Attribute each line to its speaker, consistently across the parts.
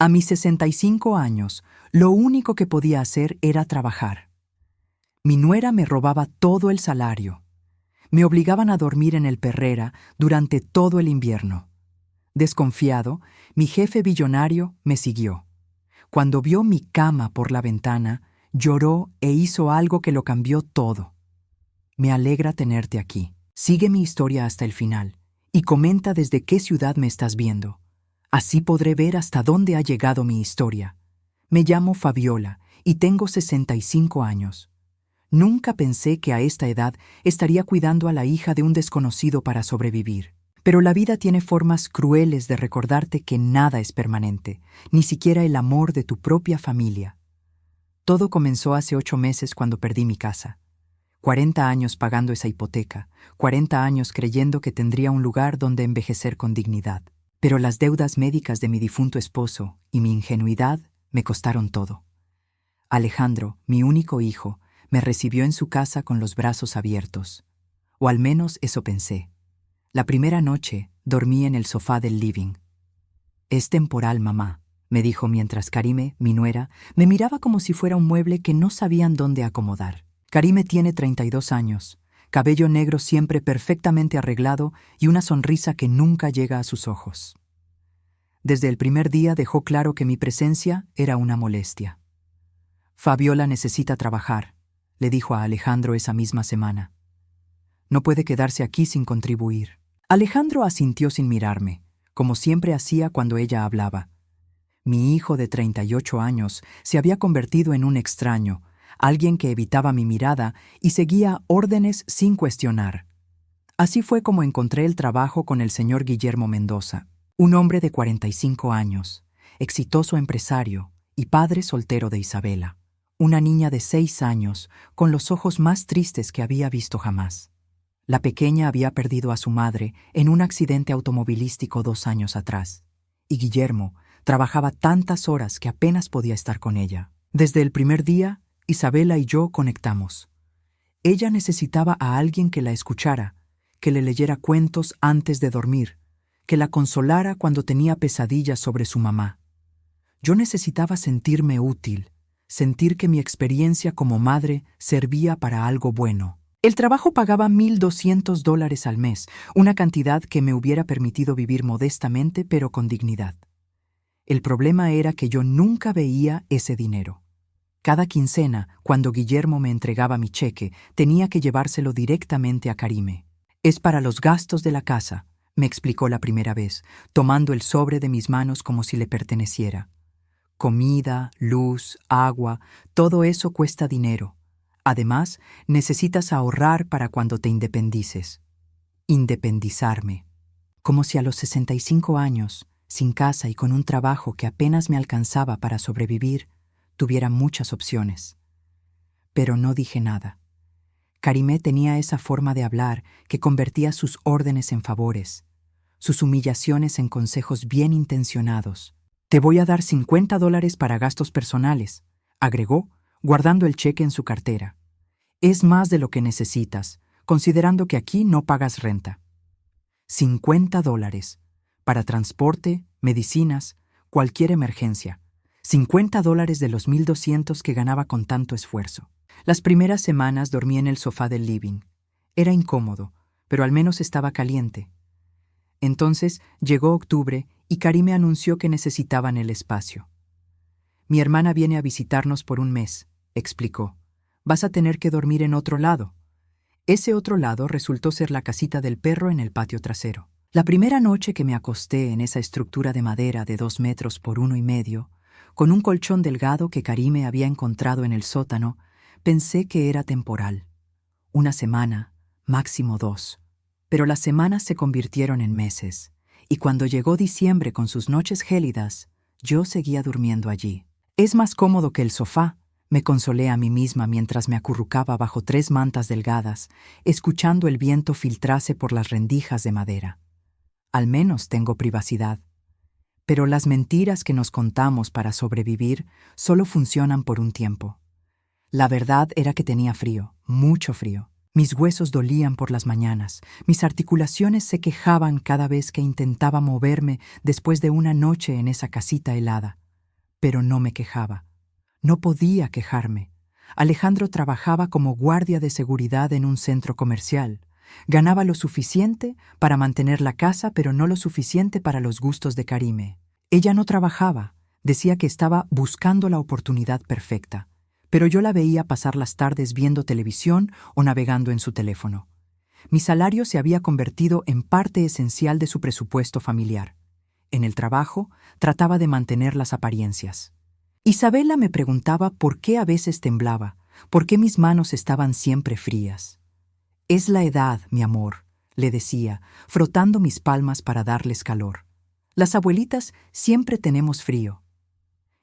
Speaker 1: A mis 65 años, lo único que podía hacer era trabajar. Mi nuera me robaba todo el salario. Me obligaban a dormir en el Perrera durante todo el invierno. Desconfiado, mi jefe billonario me siguió. Cuando vio mi cama por la ventana, lloró e hizo algo que lo cambió todo. Me alegra tenerte aquí. Sigue mi historia hasta el final y comenta desde qué ciudad me estás viendo. Así podré ver hasta dónde ha llegado mi historia. Me llamo Fabiola y tengo 65 años. Nunca pensé que a esta edad estaría cuidando a la hija de un desconocido para sobrevivir. Pero la vida tiene formas crueles de recordarte que nada es permanente, ni siquiera el amor de tu propia familia. Todo comenzó hace 8 meses cuando perdí mi casa. 40 años pagando esa hipoteca, 40 años creyendo que tendría un lugar donde envejecer con dignidad. Pero las deudas médicas de mi difunto esposo y mi ingenuidad me costaron todo. Alejandro, mi único hijo, me recibió en su casa con los brazos abiertos. O al menos eso pensé. La primera noche dormí en el sofá del living. «Es temporal, mamá», me dijo mientras Karime, mi nuera, me miraba como si fuera un mueble que no sabían dónde acomodar. Karime tiene 32 años, cabello negro siempre perfectamente arreglado y una sonrisa que nunca llega a sus ojos. Desde el primer día dejó claro que mi presencia era una molestia. «Fabiola necesita trabajar», le dijo a Alejandro esa misma semana. «No puede quedarse aquí sin contribuir». Alejandro asintió sin mirarme, como siempre hacía cuando ella hablaba. Mi hijo de 38 años se había convertido en un extraño, alguien que evitaba mi mirada y seguía órdenes sin cuestionar. Así fue como encontré el trabajo con el señor Guillermo Mendoza, un hombre de 45 años, exitoso empresario y padre soltero de Isabela, una niña de 6 años con los ojos más tristes que había visto jamás. La pequeña había perdido a su madre en un accidente automovilístico 2 años atrás, y Guillermo trabajaba tantas horas que apenas podía estar con ella. Desde el primer día, Isabela y yo conectamos. Ella necesitaba a alguien que la escuchara, que le leyera cuentos antes de dormir, que la consolara cuando tenía pesadillas sobre su mamá. Yo necesitaba sentirme útil, sentir que mi experiencia como madre servía para algo bueno. El trabajo pagaba $1,200 al mes, una cantidad que me hubiera permitido vivir modestamente pero con dignidad. El problema era que yo nunca veía ese dinero. Cada quincena, cuando Guillermo me entregaba mi cheque, tenía que llevárselo directamente a Karime. «Es para los gastos de la casa», me explicó la primera vez, tomando el sobre de mis manos como si le perteneciera. «Comida, luz, agua, todo eso cuesta dinero. Además, necesitas ahorrar para cuando te independices». Independizarme. Como si a los 65 años, sin casa y con un trabajo que apenas me alcanzaba para sobrevivir, tuviera muchas opciones. Pero no dije nada. Karime tenía esa forma de hablar que convertía sus órdenes en favores, sus humillaciones en consejos bien intencionados. «Te voy a dar $50 para gastos personales», agregó, guardando el cheque en su cartera. «Es más de lo que necesitas, considerando que aquí no pagas renta». $50 para transporte, medicinas, cualquier emergencia. $50 de los 1,200 que ganaba con tanto esfuerzo. Las primeras semanas dormí en el sofá del living. Era incómodo, pero al menos estaba caliente. Entonces llegó octubre y Karime anunció que necesitaban el espacio. «Mi hermana viene a visitarnos por un mes», explicó. «Vas a tener que dormir en otro lado». Ese otro lado resultó ser la casita del perro en el patio trasero. La primera noche que me acosté en esa estructura de madera de 2 metros por 1,5, con un colchón delgado que Karime había encontrado en el sótano, pensé que era temporal. 1 semana, máximo 2. Pero las semanas se convirtieron en meses, y cuando llegó diciembre con sus noches gélidas, yo seguía durmiendo allí. «Es más cómodo que el sofá», me consolé a mí misma mientras me acurrucaba bajo 3 mantas delgadas, escuchando el viento filtrarse por las rendijas de madera. Al menos tengo privacidad. Pero las mentiras que nos contamos para sobrevivir solo funcionan por un tiempo. La verdad era que tenía frío, mucho frío. Mis huesos dolían por las mañanas, mis articulaciones se quejaban cada vez que intentaba moverme después de una noche en esa casita helada. Pero no me quejaba. No podía quejarme. Alejandro trabajaba como guardia de seguridad en un centro comercial. Ganaba lo suficiente para mantener la casa, pero no lo suficiente para los gustos de Karime. Ella no trabajaba. Decía que estaba buscando la oportunidad perfecta. Pero yo la veía pasar las tardes viendo televisión o navegando en su teléfono. Mi salario se había convertido en parte esencial de su presupuesto familiar. En el trabajo, trataba de mantener las apariencias. Isabela me preguntaba por qué a veces temblaba, por qué mis manos estaban siempre frías. «Es la edad, mi amor», le decía, frotando mis palmas para darles calor. «Las abuelitas siempre tenemos frío».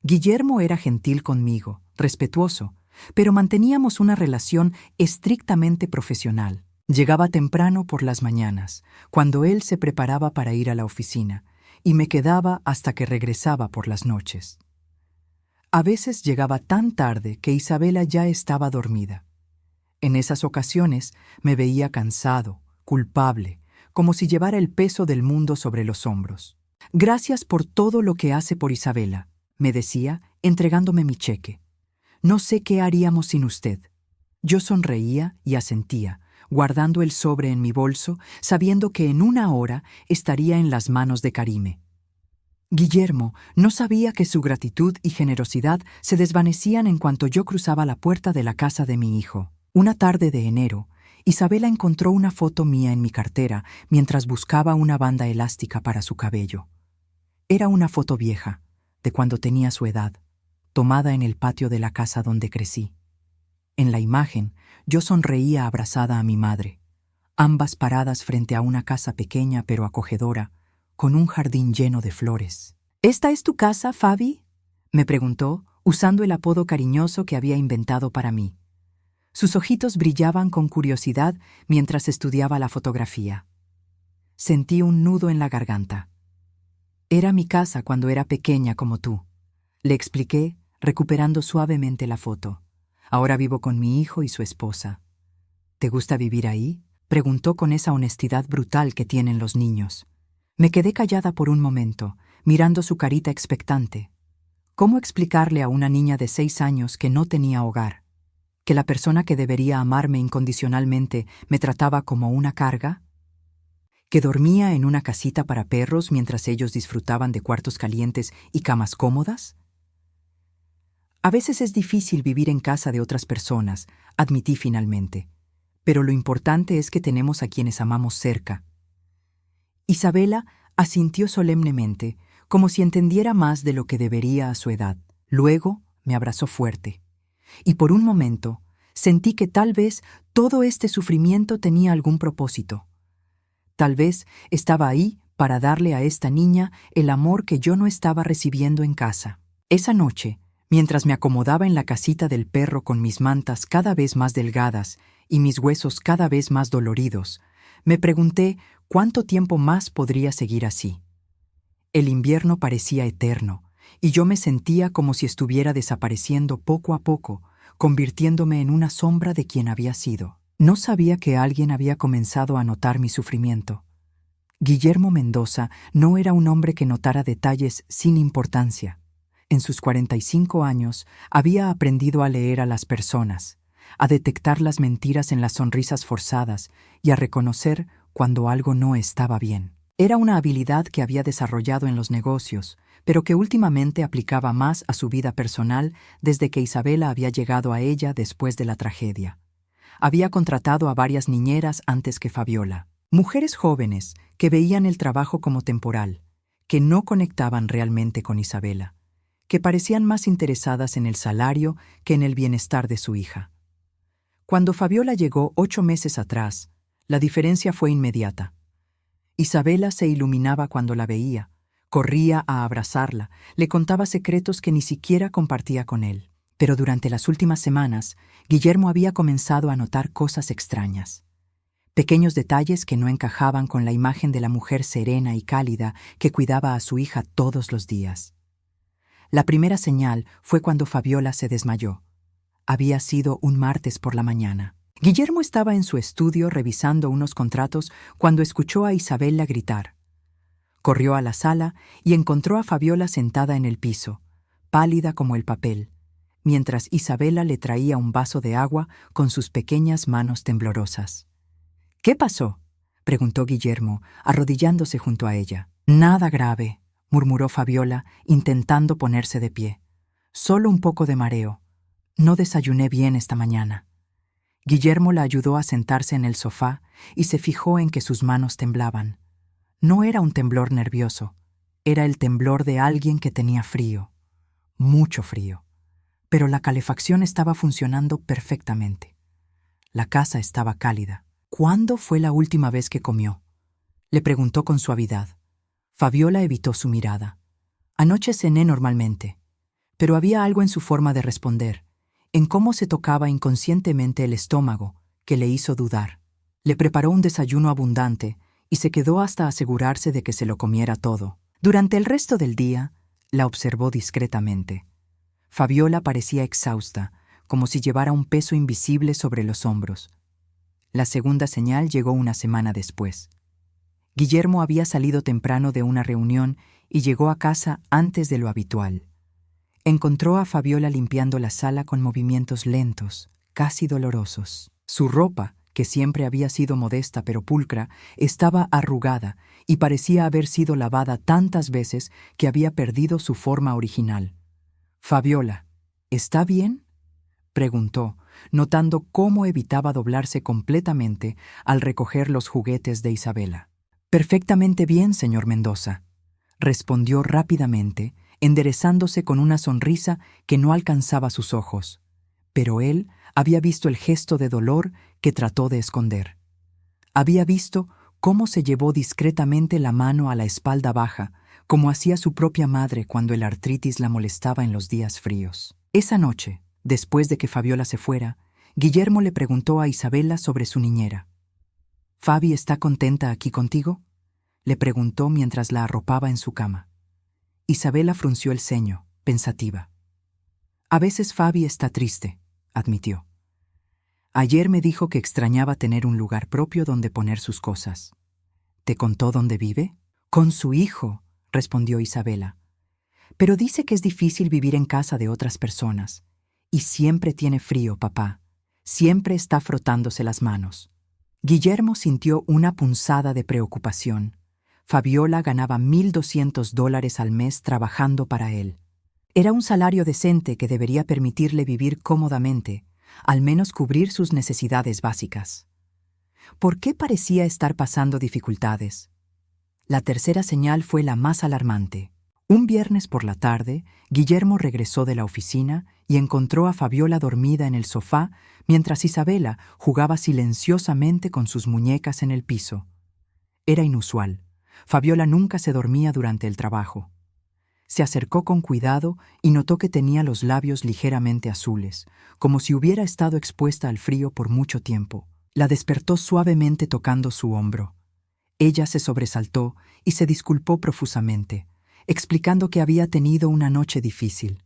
Speaker 1: Guillermo era gentil conmigo, respetuoso, pero manteníamos una relación estrictamente profesional. Llegaba temprano por las mañanas, cuando él se preparaba para ir a la oficina, y me quedaba hasta que regresaba por las noches. A veces llegaba tan tarde que Isabela ya estaba dormida. En esas ocasiones me veía cansado, culpable, como si llevara el peso del mundo sobre los hombros. «Gracias por todo lo que hace por Isabela», me decía, entregándome mi cheque. «No sé qué haríamos sin usted». Yo sonreía y asentía, guardando el sobre en mi bolso, sabiendo que en una hora estaría en las manos de Karime. Guillermo no sabía que su gratitud y generosidad se desvanecían en cuanto yo cruzaba la puerta de la casa de mi hijo. Una tarde de enero, Isabela encontró una foto mía en mi cartera mientras buscaba una banda elástica para su cabello. Era una foto vieja, de cuando tenía su edad, tomada en el patio de la casa donde crecí. En la imagen, yo sonreía abrazada a mi madre, ambas paradas frente a una casa pequeña pero acogedora, con un jardín lleno de flores. «¿Esta es tu casa, Fabi?», me preguntó, usando el apodo cariñoso que había inventado para mí. Sus ojitos brillaban con curiosidad mientras estudiaba la fotografía. Sentí un nudo en la garganta. «Era mi casa cuando era pequeña como tú», le expliqué, recuperando suavemente la foto. «Ahora vivo con mi hijo y su esposa». «¿Te gusta vivir ahí?», preguntó con esa honestidad brutal que tienen los niños. Me quedé callada por un momento, mirando su carita expectante. ¿Cómo explicarle a una niña de 6 años que no tenía hogar? ¿Que la persona que debería amarme incondicionalmente me trataba como una carga? ¿Que dormía en una casita para perros mientras ellos disfrutaban de cuartos calientes y camas cómodas? A veces es difícil vivir en casa de otras personas, admití finalmente, pero lo importante es que tenemos a quienes amamos cerca. Isabela asintió solemnemente, como si entendiera más de lo que debería a su edad. Luego me abrazó fuerte. Y por un momento sentí que tal vez todo este sufrimiento tenía algún propósito. Tal vez estaba ahí para darle a esta niña el amor que yo no estaba recibiendo en casa. Esa noche, mientras me acomodaba en la casita del perro con mis mantas cada vez más delgadas y mis huesos cada vez más doloridos, me pregunté cuánto tiempo más podría seguir así. El invierno parecía eterno, y yo me sentía como si estuviera desapareciendo poco a poco, convirtiéndome en una sombra de quien había sido. No sabía que alguien había comenzado a notar mi sufrimiento. Guillermo Mendoza no era un hombre que notara detalles sin importancia. En sus 45 años había aprendido a leer a las personas, a detectar las mentiras en las sonrisas forzadas y a reconocer cuando algo no estaba bien. Era una habilidad que había desarrollado en los negocios, pero que últimamente aplicaba más a su vida personal desde que Isabela había llegado a ella después de la tragedia. Había contratado a varias niñeras antes que Fabiola, mujeres jóvenes que veían el trabajo como temporal, que no conectaban realmente con Isabela, que parecían más interesadas en el salario que en el bienestar de su hija. Cuando Fabiola llegó 8 meses atrás, la diferencia fue inmediata. Isabela se iluminaba cuando la veía, corría a abrazarla, le contaba secretos que ni siquiera compartía con él. Pero durante las últimas semanas, Guillermo había comenzado a notar cosas extrañas. Pequeños detalles que no encajaban con la imagen de la mujer serena y cálida que cuidaba a su hija todos los días. La primera señal fue cuando Fabiola se desmayó. Había sido un martes por la mañana. Guillermo estaba en su estudio revisando unos contratos cuando escuchó a Isabela gritar. Corrió a la sala y encontró a Fabiola sentada en el piso, pálida como el papel, mientras Isabela le traía un vaso de agua con sus pequeñas manos temblorosas. «¿Qué pasó?», preguntó Guillermo, arrodillándose junto a ella. «Nada grave», murmuró Fabiola, intentando ponerse de pie. «Solo un poco de mareo. No desayuné bien esta mañana». Guillermo la ayudó a sentarse en el sofá y se fijó en que sus manos temblaban. No era un temblor nervioso, era el temblor de alguien que tenía frío, mucho frío. Pero la calefacción estaba funcionando perfectamente. La casa estaba cálida. «¿Cuándo fue la última vez que comió?», le preguntó con suavidad. Fabiola evitó su mirada. «Anoche cené normalmente», pero había algo en su forma de responder, en cómo se tocaba inconscientemente el estómago, que le hizo dudar. Le preparó un desayuno abundante y se quedó hasta asegurarse de que se lo comiera todo. Durante el resto del día, la observó discretamente. Fabiola parecía exhausta, como si llevara un peso invisible sobre los hombros. La segunda señal llegó una semana después. Guillermo había salido temprano de una reunión y llegó a casa antes de lo habitual. Encontró a Fabiola limpiando la sala con movimientos lentos, casi dolorosos. Su ropa, que siempre había sido modesta pero pulcra, estaba arrugada y parecía haber sido lavada tantas veces que había perdido su forma original. «Fabiola, ¿está bien?», preguntó, notando cómo evitaba doblarse completamente al recoger los juguetes de Isabela. «Perfectamente bien, señor Mendoza», respondió rápidamente, enderezándose con una sonrisa que no alcanzaba sus ojos. Pero él había visto el gesto de dolor que trató de esconder. Había visto cómo se llevó discretamente la mano a la espalda baja, como hacía su propia madre cuando el artritis la molestaba en los días fríos. Esa noche, después de que Fabiola se fuera, Guillermo le preguntó a Isabela sobre su niñera. «¿Fabi está contenta aquí contigo?», le preguntó mientras la arropaba en su cama. Isabela frunció el ceño, pensativa. «A veces Fabi está triste», admitió. «Ayer me dijo que extrañaba tener un lugar propio donde poner sus cosas». «¿Te contó dónde vive?». «Con su hijo», respondió Isabela. «Pero dice que es difícil vivir en casa de otras personas. Y siempre tiene frío, papá. Siempre está frotándose las manos». Guillermo sintió una punzada de preocupación. Fabiola ganaba $1,200 al mes trabajando para él. Era un salario decente que debería permitirle vivir cómodamente, al menos cubrir sus necesidades básicas. ¿Por qué parecía estar pasando dificultades? La tercera señal fue la más alarmante. Un viernes por la tarde, Guillermo regresó de la oficina y encontró a Fabiola dormida en el sofá mientras Isabela jugaba silenciosamente con sus muñecas en el piso. Era inusual. Fabiola nunca se dormía durante el trabajo. Se acercó con cuidado y notó que tenía los labios ligeramente azules, como si hubiera estado expuesta al frío por mucho tiempo. La despertó suavemente tocando su hombro. Ella se sobresaltó y se disculpó profusamente, explicando que había tenido una noche difícil.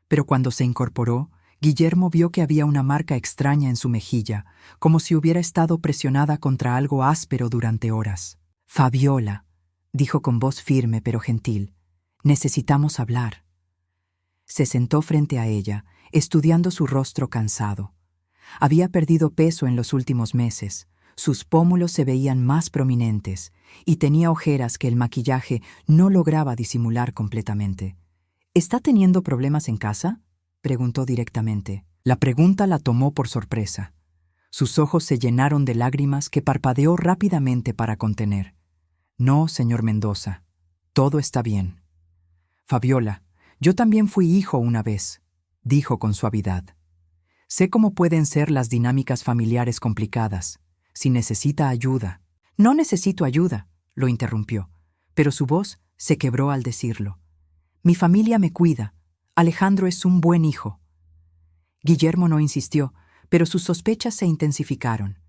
Speaker 1: Pero cuando se incorporó, Guillermo vio que había una marca extraña en su mejilla, como si hubiera estado presionada contra algo áspero durante horas. «Fabiola», dijo con voz firme pero gentil, «necesitamos hablar». Se sentó frente a ella, estudiando su rostro cansado. Había perdido peso en los últimos meses, sus pómulos se veían más prominentes y tenía ojeras que el maquillaje no lograba disimular completamente. «¿Está teniendo problemas en casa?», preguntó directamente. La pregunta la tomó por sorpresa. Sus ojos se llenaron de lágrimas que parpadeó rápidamente para contener. «No, señor Mendoza, todo está bien». «Fabiola, yo también fui hijo una vez», dijo con suavidad. «Sé cómo pueden ser las dinámicas familiares complicadas. Si necesita ayuda». «No necesito ayuda», lo interrumpió, pero su voz se quebró al decirlo. «Mi familia me cuida. Alejandro es un buen hijo». Guillermo no insistió, pero sus sospechas se intensificaron.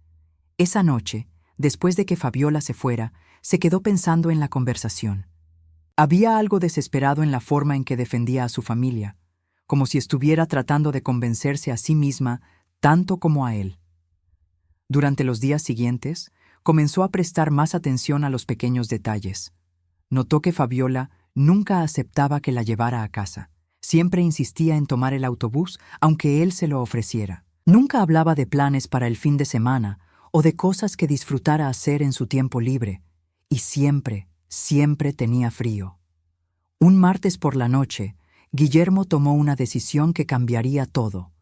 Speaker 1: Esa noche, después de que Fabiola se fuera, se quedó pensando en la conversación. Había algo desesperado en la forma en que defendía a su familia, como si estuviera tratando de convencerse a sí misma tanto como a él. Durante los días siguientes, comenzó a prestar más atención a los pequeños detalles. Notó que Fabiola nunca aceptaba que la llevara a casa. Siempre insistía en tomar el autobús, aunque él se lo ofreciera. Nunca hablaba de planes para el fin de semana o de cosas que disfrutara hacer en su tiempo libre, y siempre, siempre tenía frío. Un martes por la noche, Guillermo tomó una decisión que cambiaría todo.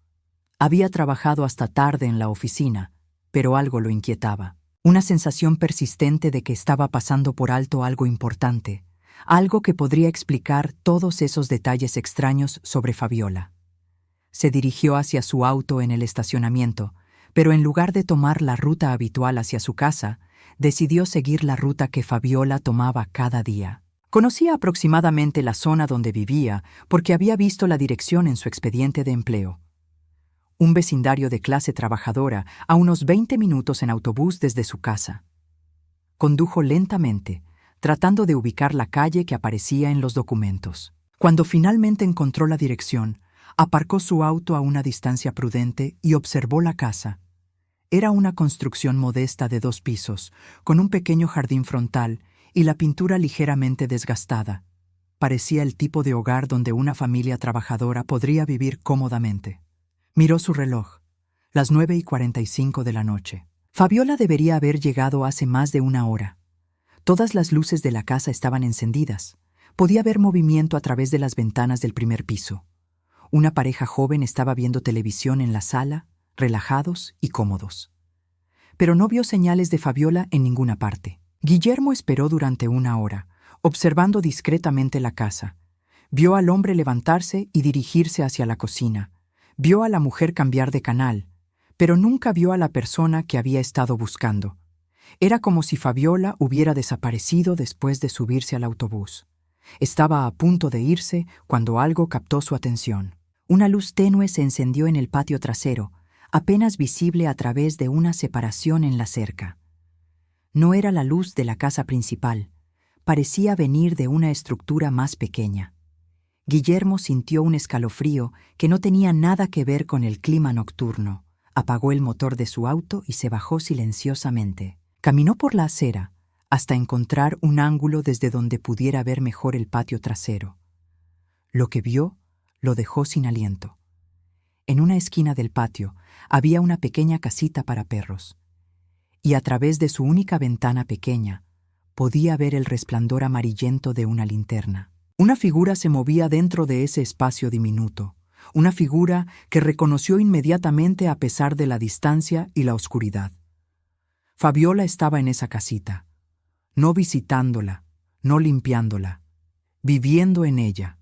Speaker 1: Había trabajado hasta tarde en la oficina, pero algo lo inquietaba. Una sensación persistente de que estaba pasando por alto algo importante, algo que podría explicar todos esos detalles extraños sobre Fabiola. Se dirigió hacia su auto en el estacionamiento, pero en lugar de tomar la ruta habitual hacia su casa, decidió seguir la ruta que Fabiola tomaba cada día. Conocía aproximadamente la zona donde vivía porque había visto la dirección en su expediente de empleo. Un vecindario de clase trabajadora a unos 20 minutos en autobús desde su casa. Condujo lentamente, tratando de ubicar la calle que aparecía en los documentos. Cuando finalmente encontró la dirección, aparcó su auto a una distancia prudente y observó la casa. Era una construcción modesta de 2 pisos, con un pequeño jardín frontal y la pintura ligeramente desgastada. Parecía el tipo de hogar donde una familia trabajadora podría vivir cómodamente. Miró su reloj, las 9:45 de la noche. Fabiola debería haber llegado hace más de 1 hora. Todas las luces de la casa estaban encendidas. Podía ver movimiento a través de las ventanas del primer piso. Una pareja joven estaba viendo televisión en la sala, relajados y cómodos. Pero no vio señales de Fabiola en ninguna parte. Guillermo esperó durante 1 hora, observando discretamente la casa. Vio al hombre levantarse y dirigirse hacia la cocina. Vio a la mujer cambiar de canal, pero nunca vio a la persona que había estado buscando. Era como si Fabiola hubiera desaparecido después de subirse al autobús. Estaba a punto de irse cuando algo captó su atención. Una luz tenue se encendió en el patio trasero, apenas visible a través de una separación en la cerca. No era la luz de la casa principal, parecía venir de una estructura más pequeña. Guillermo sintió un escalofrío que no tenía nada que ver con el clima nocturno. Apagó el motor de su auto y se bajó silenciosamente. Caminó por la acera hasta encontrar un ángulo desde donde pudiera ver mejor el patio trasero. Lo que vio lo dejó sin aliento. En una esquina del patio había una pequeña casita para perros, y a través de su única ventana pequeña podía ver el resplandor amarillento de una linterna. Una figura se movía dentro de ese espacio diminuto, una figura que reconoció inmediatamente a pesar de la distancia y la oscuridad. Fabiola estaba en esa casita, no visitándola, no limpiándola, viviendo en ella.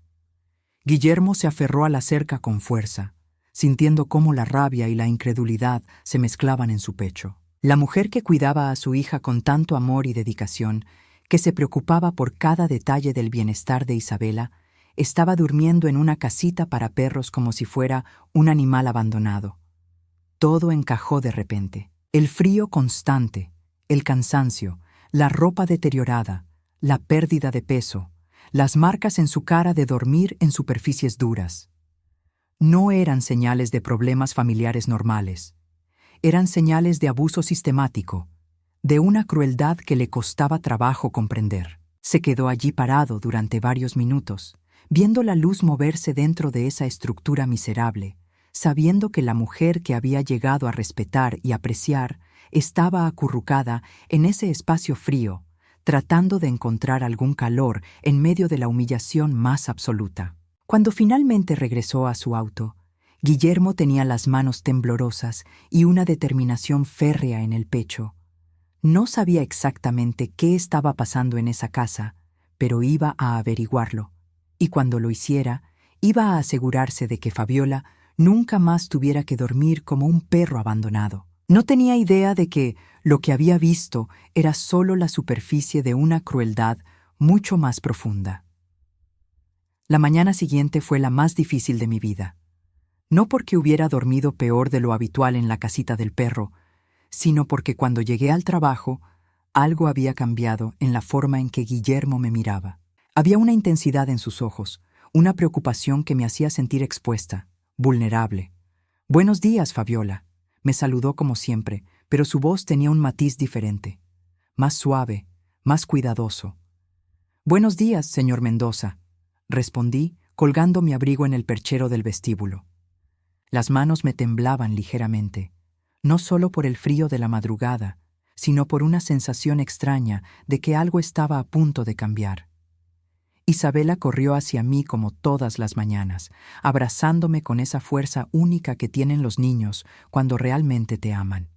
Speaker 1: Guillermo se aferró a la cerca con fuerza, sintiendo cómo la rabia y la incredulidad se mezclaban en su pecho. La mujer que cuidaba a su hija con tanto amor y dedicación, que se preocupaba por cada detalle del bienestar de Isabela, estaba durmiendo en una casita para perros como si fuera un animal abandonado. Todo encajó de repente. El frío constante, el cansancio, la ropa deteriorada, la pérdida de peso, las marcas en su cara de dormir en superficies duras. No eran señales de problemas familiares normales. Eran señales de abuso sistemático, de una crueldad que le costaba trabajo comprender. Se quedó allí parado durante varios minutos, viendo la luz moverse dentro de esa estructura miserable, sabiendo que la mujer que había llegado a respetar y apreciar estaba acurrucada en ese espacio frío, tratando de encontrar algún calor en medio de la humillación más absoluta. Cuando finalmente regresó a su auto, Guillermo tenía las manos temblorosas y una determinación férrea en el pecho. No sabía exactamente qué estaba pasando en esa casa, pero iba a averiguarlo, y cuando lo hiciera, iba a asegurarse de que Fabiola nunca más tuviera que dormir como un perro abandonado. No tenía idea de que lo que había visto era solo la superficie de una crueldad mucho más profunda. La mañana siguiente fue la más difícil de mi vida. No porque hubiera dormido peor de lo habitual en la casita del perro, sino porque cuando llegué al trabajo, algo había cambiado en la forma en que Guillermo me miraba. Había una intensidad en sus ojos, una preocupación que me hacía sentir expuesta, vulnerable. «Buenos días, Fabiola», me saludó como siempre, pero su voz tenía un matiz diferente, más suave, más cuidadoso. «Buenos días, señor Mendoza», respondí colgando mi abrigo en el perchero del vestíbulo. Las manos me temblaban ligeramente, no solo por el frío de la madrugada, sino por una sensación extraña de que algo estaba a punto de cambiar. Isabela corrió hacia mí como todas las mañanas, abrazándome con esa fuerza única que tienen los niños cuando realmente te aman.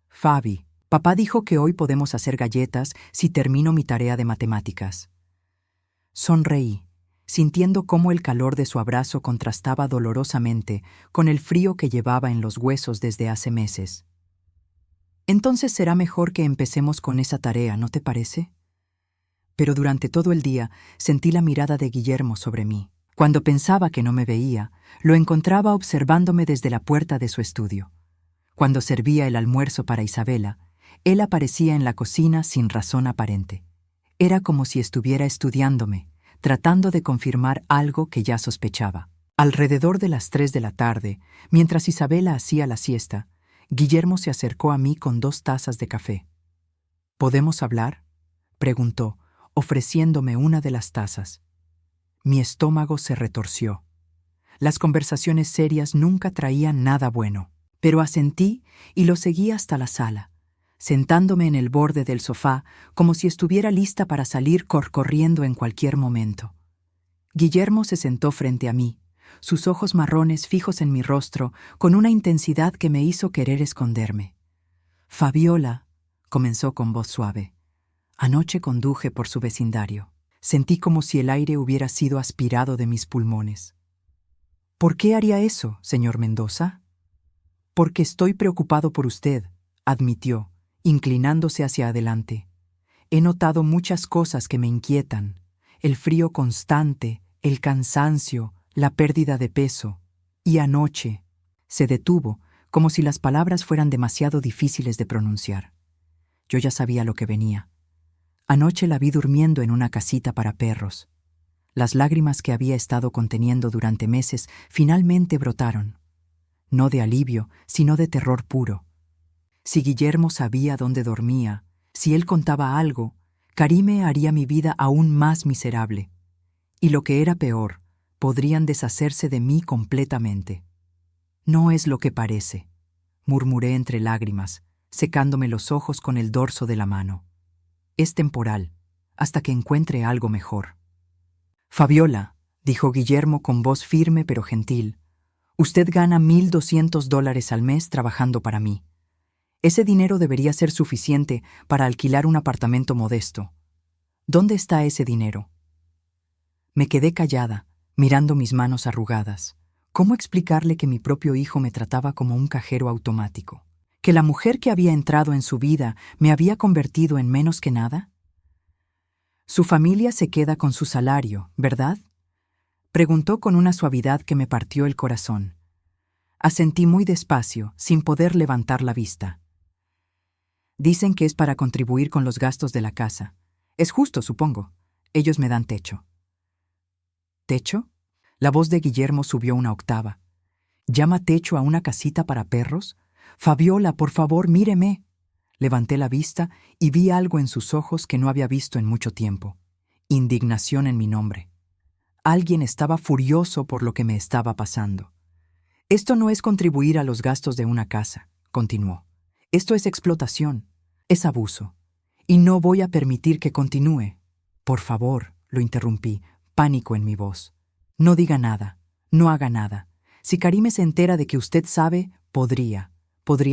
Speaker 1: Fabi, papá dijo que hoy podemos hacer galletas si termino mi tarea de matemáticas. Sonreí, sintiendo cómo el calor de su abrazo contrastaba dolorosamente con el frío que llevaba en los huesos desde hace meses. Entonces será mejor que empecemos con esa tarea, ¿no te parece? Pero durante todo el día sentí la mirada de Guillermo sobre mí. Cuando pensaba que no me veía, lo encontraba observándome desde la puerta de su estudio. Cuando servía el almuerzo para Isabela, él aparecía en la cocina sin razón aparente. Era como si estuviera estudiándome, tratando de confirmar algo que ya sospechaba. Alrededor de las 3 de la tarde, mientras Isabela hacía la siesta, Guillermo se acercó a mí con 2 tazas de café. ¿Podemos hablar?, preguntó, ofreciéndome una de las tazas. Mi estómago se retorció. Las conversaciones serias nunca traían nada bueno, pero asentí y lo seguí hasta la sala, sentándome en el borde del sofá como si estuviera lista para salir corriendo en cualquier momento. Guillermo se sentó frente a mí, sus ojos marrones fijos en mi rostro con una intensidad que me hizo querer esconderme. «Fabiola», comenzó con voz suave. Anoche conduje por su vecindario. Sentí como si el aire hubiera sido aspirado de mis pulmones. «¿Por qué haría eso, señor Mendoza?» «Porque estoy preocupado por usted», admitió, inclinándose hacia adelante. «He notado muchas cosas que me inquietan. El frío constante, el cansancio, la pérdida de peso. Y anoche…» Se detuvo, como si las palabras fueran demasiado difíciles de pronunciar. Yo ya sabía lo que venía. Anoche la vi durmiendo en una casita para perros. Las lágrimas que había estado conteniendo durante meses finalmente brotaron. No de alivio, sino de terror puro. Si Guillermo sabía dónde dormía, si él contaba algo, Karime haría mi vida aún más miserable. Y lo que era peor, podrían deshacerse de mí completamente. «No es lo que parece», murmuré entre lágrimas, secándome los ojos con el dorso de la mano. «Es temporal, hasta que encuentre algo mejor». «Fabiola», dijo Guillermo con voz firme pero gentil, «usted gana $1,200 al mes trabajando para mí. Ese dinero debería ser suficiente para alquilar un apartamento modesto. ¿Dónde está ese dinero?». Me quedé callada, mirando mis manos arrugadas. ¿Cómo explicarle que mi propio hijo me trataba como un cajero automático? ¿Que la mujer que había entrado en su vida me había convertido en menos que nada? «Su familia se queda con su salario, ¿verdad?», preguntó con una suavidad que me partió el corazón. Asentí muy despacio, sin poder levantar la vista. «Dicen que es para contribuir con los gastos de la casa. Es justo, supongo. Ellos me dan techo». «¿Techo?». La voz de Guillermo subió una octava. «¿Llama techo a una casita para perros? Fabiola, por favor, míreme». Levanté la vista y vi algo en sus ojos que no había visto en mucho tiempo. Indignación en mi nombre. Alguien estaba furioso por lo que me estaba pasando. «Esto no es contribuir a los gastos de una casa», continuó. «Esto es explotación, es abuso. Y no voy a permitir que continúe». «Por favor», lo interrumpí, pánico en mi voz. «No diga nada, no haga nada. Si Karime se entera de que usted sabe, podría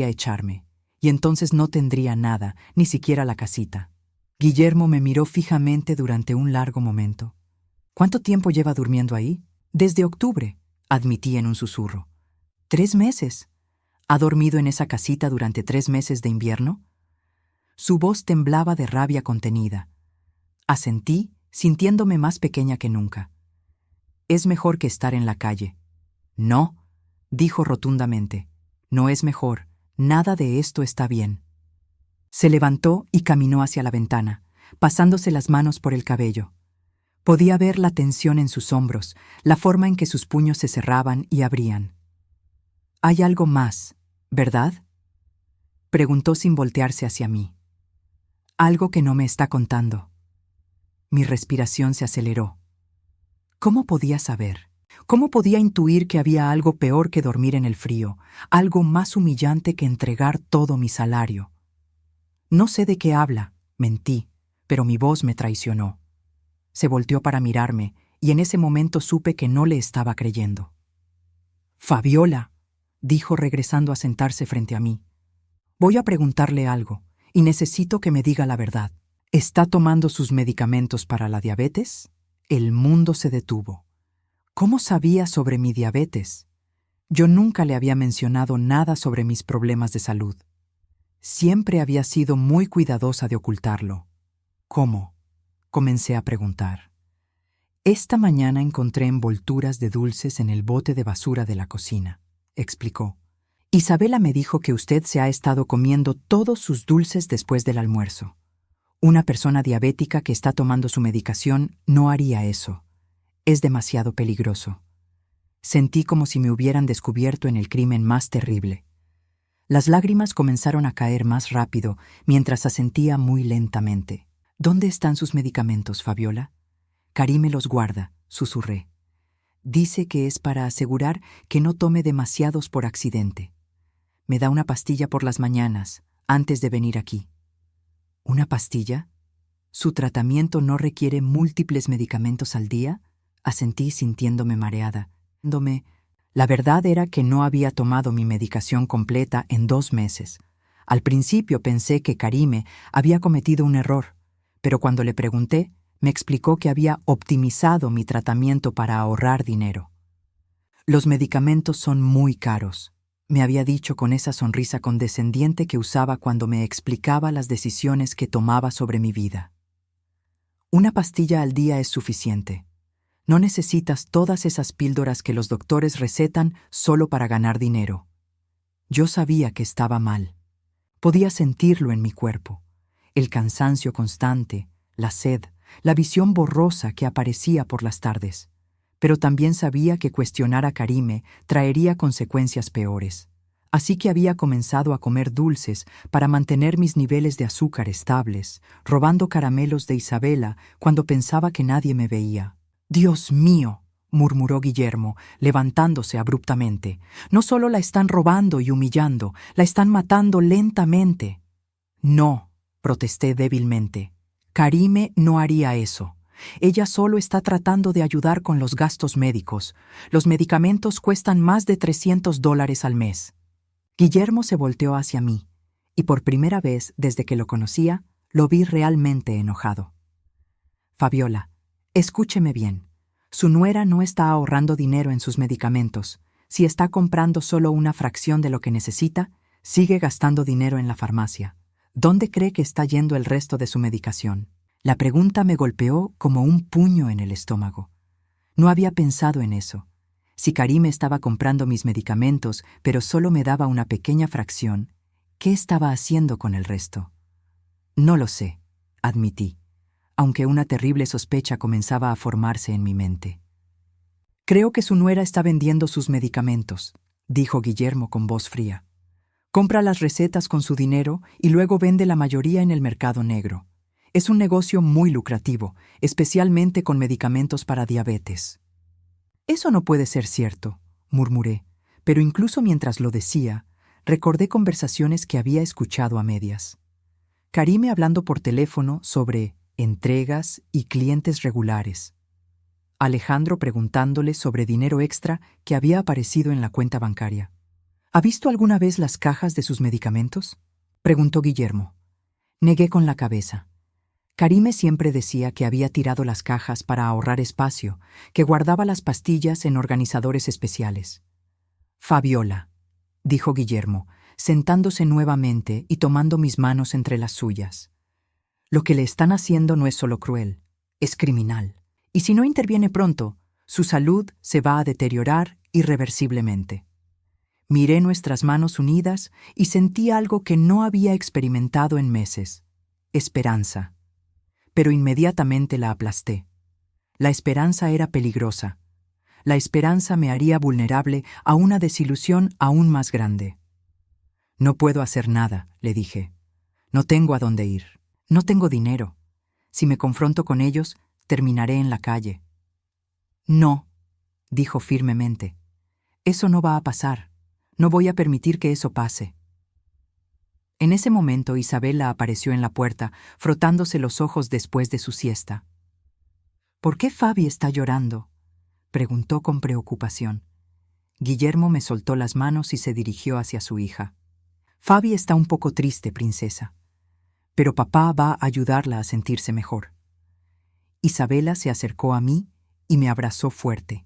Speaker 1: echarme. Y entonces no tendría nada, ni siquiera la casita». Guillermo me miró fijamente durante un largo momento. «¿Cuánto tiempo lleva durmiendo ahí?». «Desde octubre», admití en un susurro. «¿3 meses? ¿Ha dormido en esa casita durante 3 meses de invierno?». Su voz temblaba de rabia contenida. Asentí, sintiéndome más pequeña que nunca. «Es mejor que estar en la calle». «No», dijo rotundamente. «No es mejor. Nada de esto está bien». Se levantó y caminó hacia la ventana, pasándose las manos por el cabello. Podía ver la tensión en sus hombros, la forma en que sus puños se cerraban y abrían. «Hay algo más, ¿verdad?», preguntó sin voltearse hacia mí. «Algo que no me está contando». Mi respiración se aceleró. ¿Cómo podía saber? ¿Cómo podía intuir que había algo peor que dormir en el frío, algo más humillante que entregar todo mi salario? No sé de qué habla, mentí, pero mi voz me traicionó. Se volteó para mirarme, y en ese momento supe que no le estaba creyendo. «Fabiola», dijo regresando a sentarse frente a mí. «Voy a preguntarle algo, y necesito que me diga la verdad. ¿Está tomando sus medicamentos para la diabetes?» El mundo se detuvo. ¿Cómo sabía sobre mi diabetes? Yo nunca le había mencionado nada sobre mis problemas de salud. Siempre había sido muy cuidadosa de ocultarlo. ¿Cómo? Comencé a preguntar. Esta mañana encontré envolturas de dulces en el bote de basura de la cocina, explicó. Isabela me dijo que usted se ha estado comiendo todos sus dulces después del almuerzo. Una persona diabética que está tomando su medicación no haría eso. Es demasiado peligroso. Sentí como si me hubieran descubierto en el crimen más terrible. Las lágrimas comenzaron a caer más rápido mientras asentía muy lentamente. «¿Dónde están sus medicamentos, Fabiola?» «Karim me los guarda», susurré. «Dice que es para asegurar que no tome demasiados por accidente. Me da una pastilla por las mañanas, antes de venir aquí». «¿Una pastilla? ¿Su tratamiento no requiere múltiples medicamentos al día?» Asentí sintiéndome mareada. La verdad era que no había tomado mi medicación completa en 2 meses. Al principio pensé que Karime había cometido un error, pero cuando le pregunté, me explicó que había optimizado mi tratamiento para ahorrar dinero. «Los medicamentos son muy caros», me había dicho con esa sonrisa condescendiente que usaba cuando me explicaba las decisiones que tomaba sobre mi vida. «Una pastilla al día es suficiente. No necesitas todas esas píldoras que los doctores recetan solo para ganar dinero». Yo sabía que estaba mal. Podía sentirlo en mi cuerpo. El cansancio constante, la sed, la visión borrosa que aparecía por las tardes. Pero también sabía que cuestionar a Karime traería consecuencias peores. Así que había comenzado a comer dulces para mantener mis niveles de azúcar estables, robando caramelos de Isabela cuando pensaba que nadie me veía. «Dios mío», murmuró Guillermo, levantándose abruptamente. «No solo la están robando y humillando, la están matando lentamente». «No», protesté débilmente. «Karime no haría eso. Ella solo está tratando de ayudar con los gastos médicos. Los medicamentos cuestan más de $300 al mes». Guillermo se volteó hacia mí, y por primera vez desde que lo conocía, lo vi realmente enojado. «Fabiola, escúcheme bien. Su nuera no está ahorrando dinero en sus medicamentos. Si está comprando solo una fracción de lo que necesita, sigue gastando dinero en la farmacia. ¿Dónde cree que está yendo el resto de su medicación?» La pregunta me golpeó como un puño en el estómago. No había pensado en eso. Si Karime estaba comprando mis medicamentos, pero solo me daba una pequeña fracción, ¿qué estaba haciendo con el resto? «No lo sé», admití, aunque una terrible sospecha comenzaba a formarse en mi mente. «Creo que su nuera está vendiendo sus medicamentos», dijo Guillermo con voz fría. «Compra las recetas con su dinero y luego vende la mayoría en el mercado negro. Es un negocio muy lucrativo, especialmente con medicamentos para diabetes». «Eso no puede ser cierto», murmuré, pero incluso mientras lo decía, recordé conversaciones que había escuchado a medias. Karime hablando por teléfono sobre entregas y clientes regulares. Alejandro preguntándole sobre dinero extra que había aparecido en la cuenta bancaria. «¿Ha visto alguna vez las cajas de sus medicamentos?», preguntó Guillermo. Negué con la cabeza. Karime siempre decía que había tirado las cajas para ahorrar espacio, que guardaba las pastillas en organizadores especiales. «Fabiola», dijo Guillermo, sentándose nuevamente y tomando mis manos entre las suyas. «Lo que le están haciendo no es solo cruel, es criminal. Y si no interviene pronto, su salud se va a deteriorar irreversiblemente». Miré nuestras manos unidas y sentí algo que no había experimentado en meses: esperanza. Pero inmediatamente la aplasté. La esperanza era peligrosa. La esperanza me haría vulnerable a una desilusión aún más grande. «No puedo hacer nada», le dije. «No tengo a dónde ir. No tengo dinero. Si me confronto con ellos, terminaré en la calle». No, dijo firmemente. Eso no va a pasar. No voy a permitir que eso pase. En ese momento Isabela apareció en la puerta, frotándose los ojos después de su siesta. ¿Por qué Fabi está llorando?, preguntó con preocupación. Guillermo me soltó las manos y se dirigió hacia su hija. Fabi está un poco triste, princesa, pero papá va a ayudarla a sentirse mejor. Isabela se acercó a mí y me abrazó fuerte.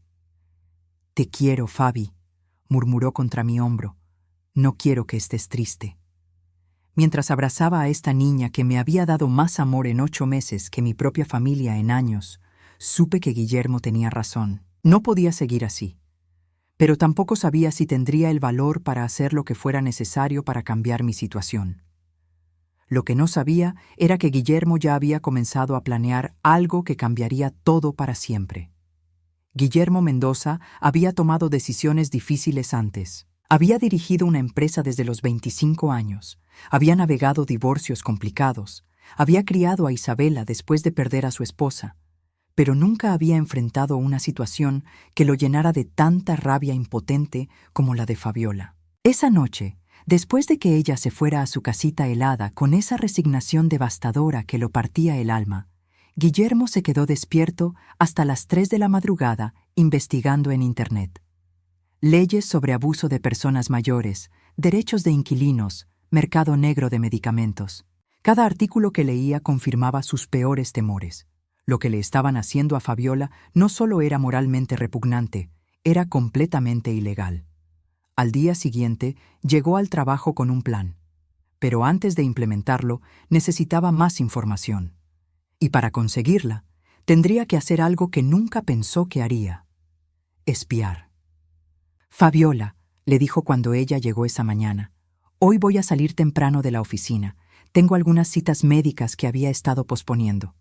Speaker 1: Te quiero, Fabi, murmuró contra mi hombro. No quiero que estés triste. Mientras abrazaba a esta niña que me había dado más amor en 8 meses que mi propia familia en años, supe que Guillermo tenía razón. No podía seguir así. Pero tampoco sabía si tendría el valor para hacer lo que fuera necesario para cambiar mi situación. Lo que no sabía era que Guillermo ya había comenzado a planear algo que cambiaría todo para siempre. Guillermo Mendoza había tomado decisiones difíciles antes. Había dirigido una empresa desde los 25 años, había navegado divorcios complicados, había criado a Isabela después de perder a su esposa, pero nunca había enfrentado una situación que lo llenara de tanta rabia impotente como la de Fabiola. Esa noche, después de que ella se fuera a su casita helada con esa resignación devastadora que lo partía el alma, Guillermo se quedó despierto hasta las 3 de la madrugada investigando en Internet. Leyes sobre abuso de personas mayores, derechos de inquilinos, mercado negro de medicamentos. Cada artículo que leía confirmaba sus peores temores. Lo que le estaban haciendo a Fabiola no solo era moralmente repugnante, era completamente ilegal. Al día siguiente, llegó al trabajo con un plan. Pero antes de implementarlo, necesitaba más información. Y para conseguirla, tendría que hacer algo que nunca pensó que haría: espiar. Fabiola, le dijo cuando ella llegó esa mañana, hoy voy a salir temprano de la oficina. Tengo algunas citas médicas que había estado posponiendo.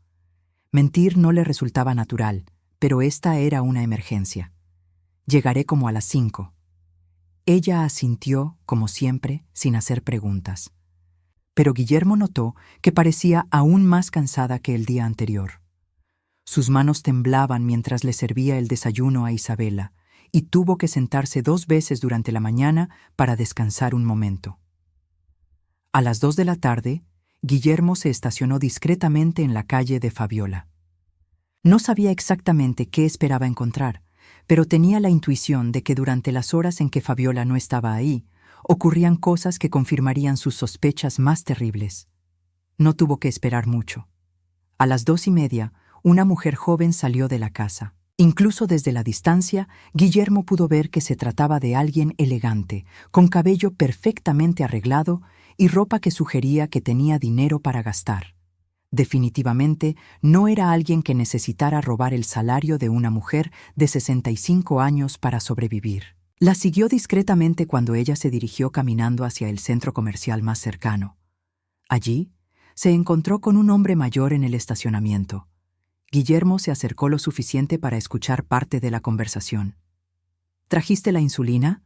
Speaker 1: Mentir no le resultaba natural, pero esta era una emergencia. Llegaré como a las 5. Ella asintió, como siempre, sin hacer preguntas. Pero Guillermo notó que parecía aún más cansada que el día anterior. Sus manos temblaban mientras le servía el desayuno a Isabela, y tuvo que sentarse 2 veces durante la mañana para descansar un momento. A las 2 de la tarde, Guillermo se estacionó discretamente en la calle de Fabiola. No sabía exactamente qué esperaba encontrar, pero tenía la intuición de que durante las horas en que Fabiola no estaba ahí, ocurrían cosas que confirmarían sus sospechas más terribles. No tuvo que esperar mucho. A las 2:30, una mujer joven salió de la casa. Incluso desde la distancia, Guillermo pudo ver que se trataba de alguien elegante, con cabello perfectamente arreglado y ropa que sugería que tenía dinero para gastar. Definitivamente no era alguien que necesitara robar el salario de una mujer de 65 años para sobrevivir. La siguió discretamente cuando ella se dirigió caminando hacia el centro comercial más cercano. Allí, se encontró con un hombre mayor en el estacionamiento. Guillermo se acercó lo suficiente para escuchar parte de la conversación. ¿Trajiste la insulina?,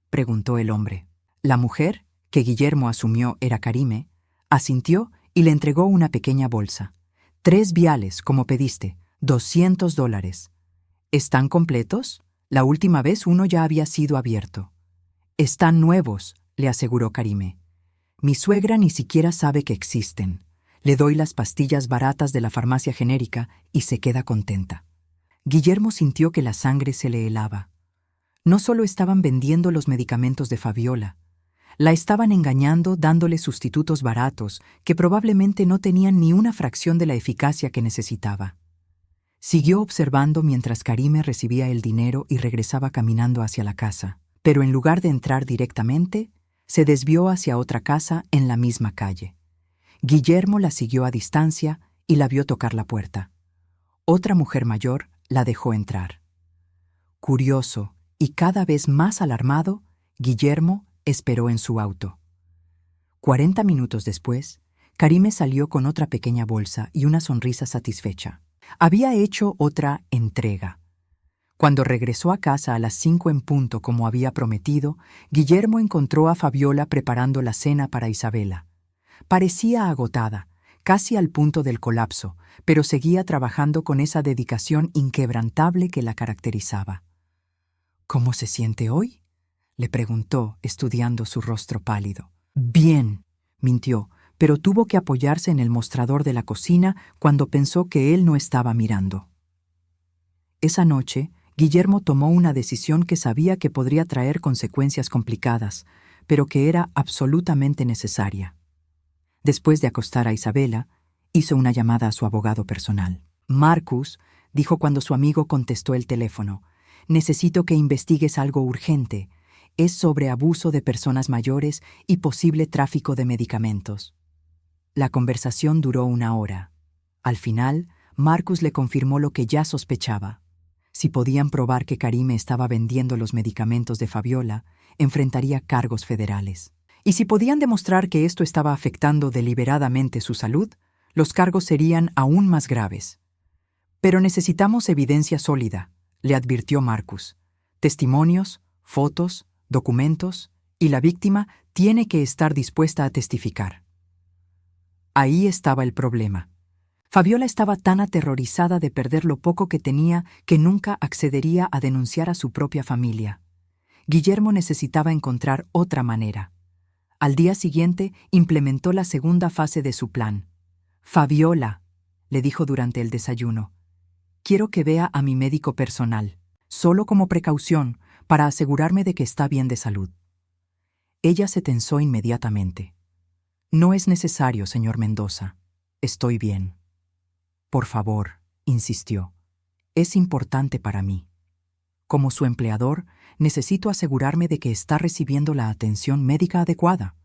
Speaker 1: preguntó el hombre. La mujer, que Guillermo asumió era Karime, asintió y le entregó una pequeña bolsa. 3 viales, como pediste, $200. ¿Están completos? La última vez uno ya había sido abierto. Están nuevos, le aseguró Karime. Mi suegra ni siquiera sabe que existen. Le doy las pastillas baratas de la farmacia genérica y se queda contenta. Guillermo sintió que la sangre se le helaba. No solo estaban vendiendo los medicamentos de Fabiola, la estaban engañando dándole sustitutos baratos que probablemente no tenían ni una fracción de la eficacia que necesitaba. Siguió observando mientras Karime recibía el dinero y regresaba caminando hacia la casa, pero en lugar de entrar directamente, se desvió hacia otra casa en la misma calle. Guillermo la siguió a distancia y la vio tocar la puerta. Otra mujer mayor la dejó entrar. Curioso y cada vez más alarmado, Guillermo esperó en su auto. 40 minutos después, Karime salió con otra pequeña bolsa y una sonrisa satisfecha. Había hecho otra entrega. Cuando regresó a casa a las 5 en punto como había prometido, Guillermo encontró a Fabiola preparando la cena para Isabela. Parecía agotada, casi al punto del colapso, pero seguía trabajando con esa dedicación inquebrantable que la caracterizaba. «¿Cómo se siente hoy?», le preguntó, estudiando su rostro pálido. «Bien», mintió, pero tuvo que apoyarse en el mostrador de la cocina cuando pensó que él no estaba mirando. Esa noche, Guillermo tomó una decisión que sabía que podría traer consecuencias complicadas, pero que era absolutamente necesaria. Después de acostar a Isabela, hizo una llamada a su abogado personal. «Marcus», dijo cuando su amigo contestó el teléfono, «necesito que investigues algo urgente. Es sobre abuso de personas mayores y posible tráfico de medicamentos». La conversación duró 1 hora. Al final, Marcus le confirmó lo que ya sospechaba. Si podían probar que Karime estaba vendiendo los medicamentos de Fabiola, enfrentaría cargos federales. Y si podían demostrar que esto estaba afectando deliberadamente su salud, los cargos serían aún más graves. «Pero necesitamos evidencia sólida», le advirtió Marcus. «Testimonios, fotos, documentos, y la víctima tiene que estar dispuesta a testificar». Ahí estaba el problema. Fabiola estaba tan aterrorizada de perder lo poco que tenía que nunca accedería a denunciar a su propia familia. Guillermo necesitaba encontrar otra manera. Al día siguiente implementó la segunda fase de su plan. «Fabiola», le dijo durante el desayuno, «quiero que vea a mi médico personal, solo como precaución, para asegurarme de que está bien de salud». Ella se tensó inmediatamente. «No es necesario, señor Mendoza. Estoy bien». «Por favor», insistió, «es importante para mí. Como su empleador, necesito asegurarme de que está recibiendo la atención médica adecuada.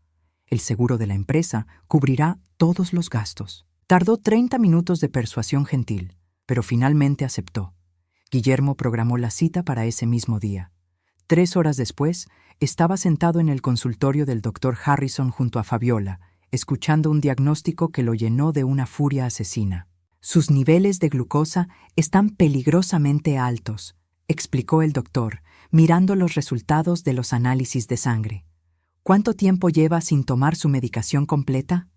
Speaker 1: El seguro de la empresa cubrirá todos los gastos». Tardó 30 minutos de persuasión gentil, pero finalmente aceptó. Guillermo programó la cita para ese mismo día. 3 horas después, estaba sentado en el consultorio del doctor Harrison junto a Fabiola, escuchando un diagnóstico que lo llenó de una furia asesina. «Sus niveles de glucosa están peligrosamente altos», explicó el doctor, mirando los resultados de los análisis de sangre. «¿Cuánto tiempo lleva sin tomar su medicación completa?».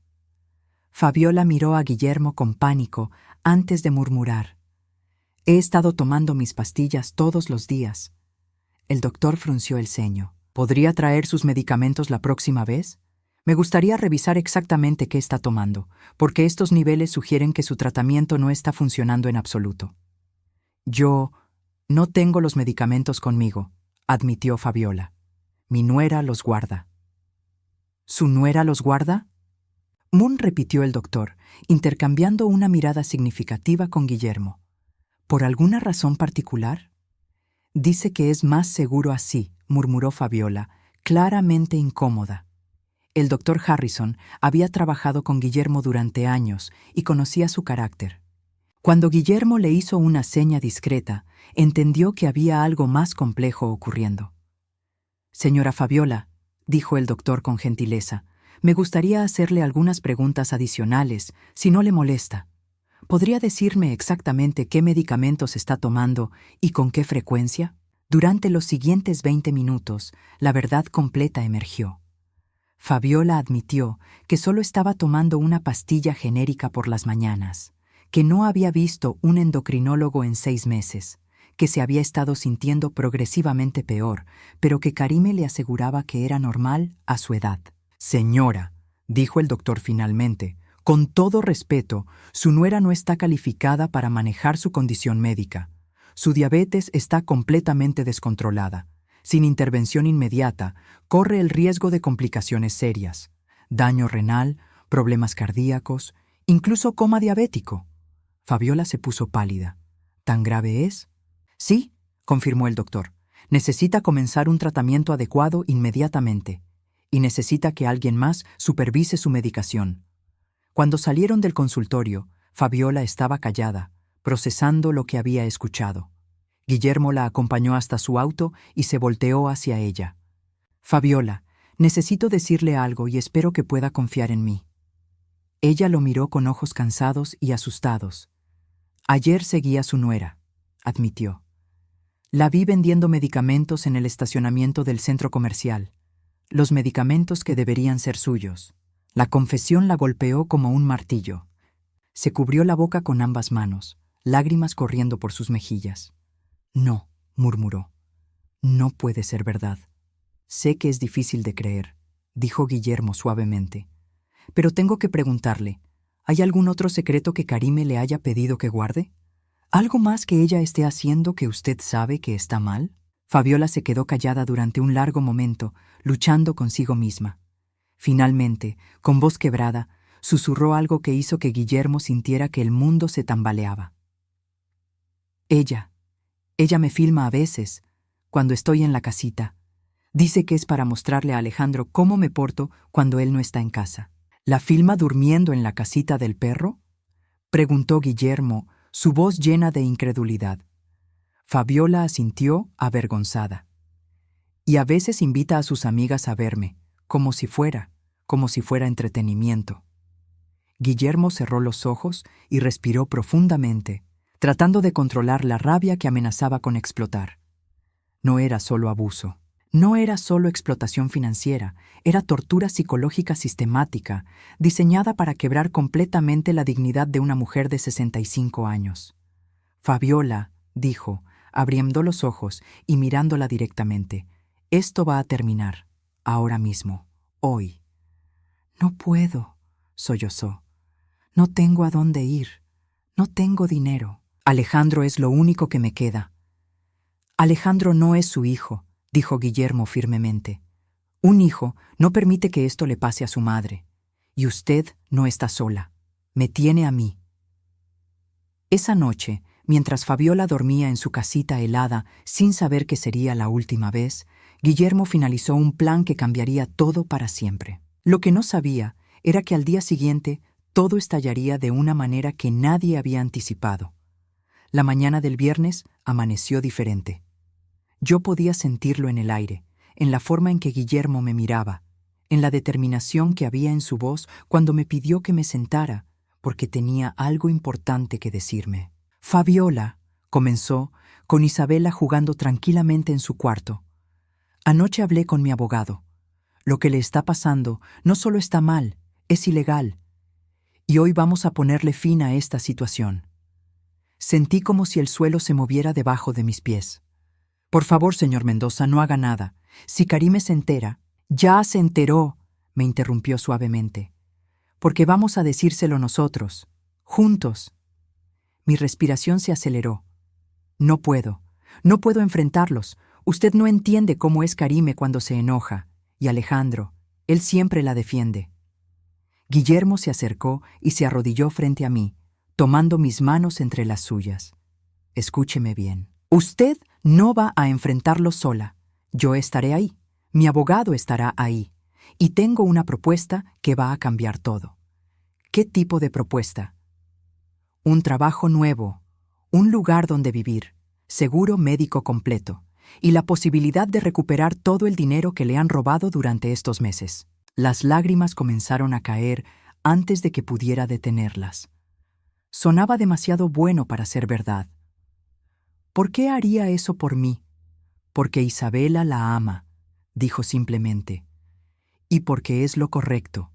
Speaker 1: Fabiola miró a Guillermo con pánico antes de murmurar: «He estado tomando mis pastillas todos los días». El doctor frunció el ceño. «¿Podría traer sus medicamentos la próxima vez? Me gustaría revisar exactamente qué está tomando, porque estos niveles sugieren que su tratamiento no está funcionando en absoluto». «Yo no tengo los medicamentos conmigo», admitió Fabiola. «Mi nuera los guarda». «¿Su nuera los guarda?», repitió el doctor, intercambiando una mirada significativa con Guillermo. «¿Por alguna razón particular?». «Dice que es más seguro así», murmuró Fabiola, claramente incómoda. El doctor Harrison había trabajado con Guillermo durante años y conocía su carácter. Cuando Guillermo le hizo una seña discreta, entendió que había algo más complejo ocurriendo. «Señora Fabiola», dijo el doctor con gentileza, «me gustaría hacerle algunas preguntas adicionales, si no le molesta. ¿Podría decirme exactamente qué medicamentos está tomando y con qué frecuencia?». Durante los siguientes 20 minutos, la verdad completa emergió. Fabiola admitió que solo estaba tomando una pastilla genérica por las mañanas, que no había visto un endocrinólogo en 6 meses, que se había estado sintiendo progresivamente peor, pero que Karime le aseguraba que era normal a su edad. «Señora», dijo el doctor finalmente, «con todo respeto, su nuera no está calificada para manejar su condición médica. Su diabetes está completamente descontrolada. Sin intervención inmediata, corre el riesgo de complicaciones serias, daño renal, problemas cardíacos, incluso coma diabético». Fabiola se puso pálida. «¿Tan grave es?». «Sí», confirmó el doctor. «Necesita comenzar un tratamiento adecuado inmediatamente, y necesita que alguien más supervise su medicación». Cuando salieron del consultorio, Fabiola estaba callada, procesando lo que había escuchado. Guillermo la acompañó hasta su auto y se volteó hacia ella. «Fabiola, necesito decirle algo y espero que pueda confiar en mí». Ella lo miró con ojos cansados y asustados. «Ayer seguí a su nuera», admitió. «La vi vendiendo medicamentos en el estacionamiento del centro comercial. Los medicamentos que deberían ser suyos». La confesión la golpeó como un martillo. Se cubrió la boca con ambas manos, lágrimas corriendo por sus mejillas. No, murmuró. No puede ser verdad. Sé que es difícil de creer, dijo Guillermo suavemente. Pero tengo que preguntarle, ¿hay algún otro secreto que Karime le haya pedido que guarde? ¿Algo más que ella esté haciendo que usted sabe que está mal? Fabiola se quedó callada durante un largo momento, luchando consigo misma. Finalmente, con voz quebrada, susurró algo que hizo que Guillermo sintiera que el mundo se tambaleaba. Ella me filma a veces, cuando estoy en la casita. Dice que es para mostrarle a Alejandro cómo me porto cuando él no está en casa. ¿La filma durmiendo en la casita del perro?, preguntó Guillermo, su voz llena de incredulidad. Fabiola asintió, avergonzada. Y a veces invita a sus amigas a verme, como si fuera entretenimiento. Guillermo cerró los ojos y respiró profundamente, tratando de controlar la rabia que amenazaba con explotar. No era solo abuso. No era solo explotación financiera, era tortura psicológica sistemática, diseñada para quebrar completamente la dignidad de una mujer de 65 años. Fabiola, dijo, abriendo los ojos y mirándola directamente, esto va a terminar, ahora mismo, hoy. No puedo, sollozó. No tengo a dónde ir, no tengo dinero. Alejandro es lo único que me queda. Alejandro no es su hijo, dijo Guillermo firmemente. Un hijo no permite que esto le pase a su madre. Y usted no está sola. Me tiene a mí. Esa noche, mientras Fabiola dormía en su casita helada sin saber que sería la última vez, Guillermo finalizó un plan que cambiaría todo para siempre. Lo que no sabía era que al día siguiente todo estallaría de una manera que nadie había anticipado. La mañana del viernes amaneció diferente. Yo podía sentirlo en el aire, en la forma en que Guillermo me miraba, en la determinación que había en su voz cuando me pidió que me sentara, porque tenía algo importante que decirme. Fabiola, comenzó, con Isabela jugando tranquilamente en su cuarto. Anoche hablé con mi abogado. Lo que le está pasando no solo está mal, es ilegal. Y hoy vamos a ponerle fin a esta situación. Sentí como si el suelo se moviera debajo de mis pies. Por favor, señor Mendoza, no haga nada. Si Karime se entera... Ya se enteró, me interrumpió suavemente. Porque vamos a decírselo nosotros, juntos. Mi respiración se aceleró. No puedo enfrentarlos. Usted no entiende cómo es Karime cuando se enoja. Y Alejandro, él siempre la defiende. Guillermo se acercó y se arrodilló frente a mí, tomando mis manos entre las suyas. Escúcheme bien. Usted no va a enfrentarlo sola. Yo estaré ahí. Mi abogado estará ahí. Y tengo una propuesta que va a cambiar todo. ¿Qué tipo de propuesta? Un trabajo nuevo, un lugar donde vivir, seguro médico completo, y la posibilidad de recuperar todo el dinero que le han robado durante estos meses. Las lágrimas comenzaron a caer antes de que pudiera detenerlas. Sonaba demasiado bueno para ser verdad. ¿Por qué haría eso por mí? Porque Isabela la ama, dijo simplemente. Y porque es lo correcto.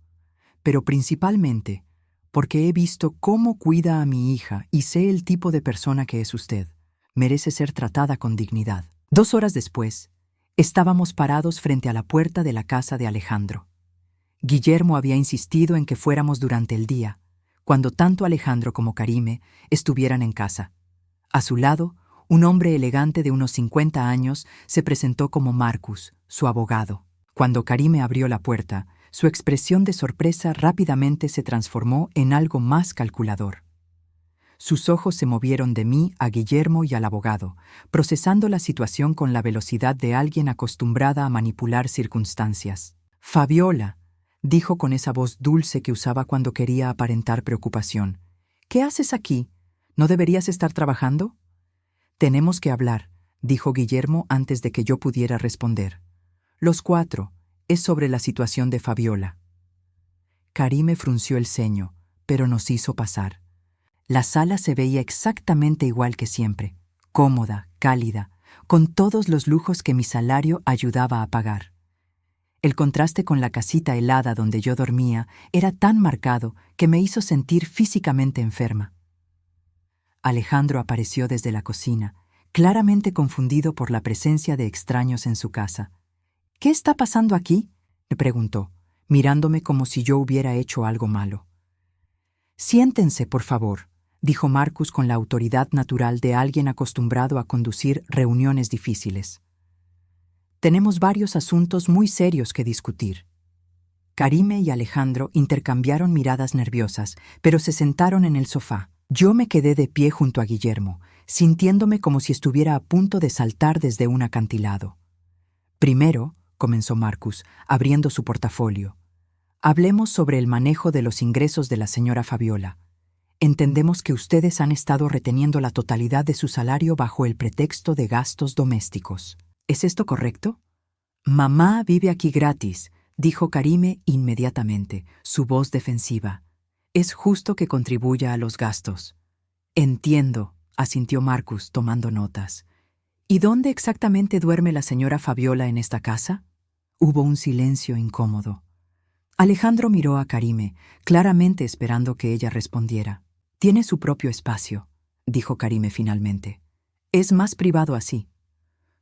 Speaker 1: Pero principalmente porque he visto cómo cuida a mi hija y sé el tipo de persona que es usted. Merece ser tratada con dignidad. 2 horas después, estábamos parados frente a la puerta de la casa de Alejandro. Guillermo había insistido en que fuéramos durante el día, cuando tanto Alejandro como Karime estuvieran en casa. A su lado, un hombre elegante de unos 50 años se presentó como Marcus, su abogado. Cuando Karime abrió la puerta, su expresión de sorpresa rápidamente se transformó en algo más calculador. Sus ojos se movieron de mí a Guillermo y al abogado, procesando la situación con la velocidad de alguien acostumbrada a manipular circunstancias. Fabiola, dijo con esa voz dulce que usaba cuando quería aparentar preocupación. ¿Qué haces aquí? ¿No deberías estar trabajando? Tenemos que hablar, dijo Guillermo antes de que yo pudiera responder. Los 4, es sobre la situación de Fabiola. Karime frunció el ceño, pero nos hizo pasar. La sala se veía exactamente igual que siempre, cómoda, cálida, con todos los lujos que mi salario ayudaba a pagar. El contraste con la casita helada donde yo dormía era tan marcado que me hizo sentir físicamente enferma. Alejandro apareció desde la cocina, claramente confundido por la presencia de extraños en su casa. «¿Qué está pasando aquí?», le preguntó, mirándome como si yo hubiera hecho algo malo. «Siéntense, por favor», dijo Marcus con la autoridad natural de alguien acostumbrado a conducir reuniones difíciles. «Tenemos varios asuntos muy serios que discutir». Karime y Alejandro intercambiaron miradas nerviosas, pero se sentaron en el sofá. Yo me quedé de pie junto a Guillermo, sintiéndome como si estuviera a punto de saltar desde un acantilado. «Primero», comenzó Marcus, abriendo su portafolio, «hablemos sobre el manejo de los ingresos de la señora Fabiola. Entendemos que ustedes han estado reteniendo la totalidad de su salario bajo el pretexto de gastos domésticos. ¿Es esto correcto?» «Mamá vive aquí gratis», dijo Karime inmediatamente, su voz defensiva. «Es justo que contribuya a los gastos». «Entiendo», asintió Marcus, tomando notas. «¿Y dónde exactamente duerme la señora Fabiola en esta casa?» Hubo un silencio incómodo. Alejandro miró a Karime, claramente esperando que ella respondiera. «Tiene su propio espacio», dijo Karime finalmente. «Es más privado así».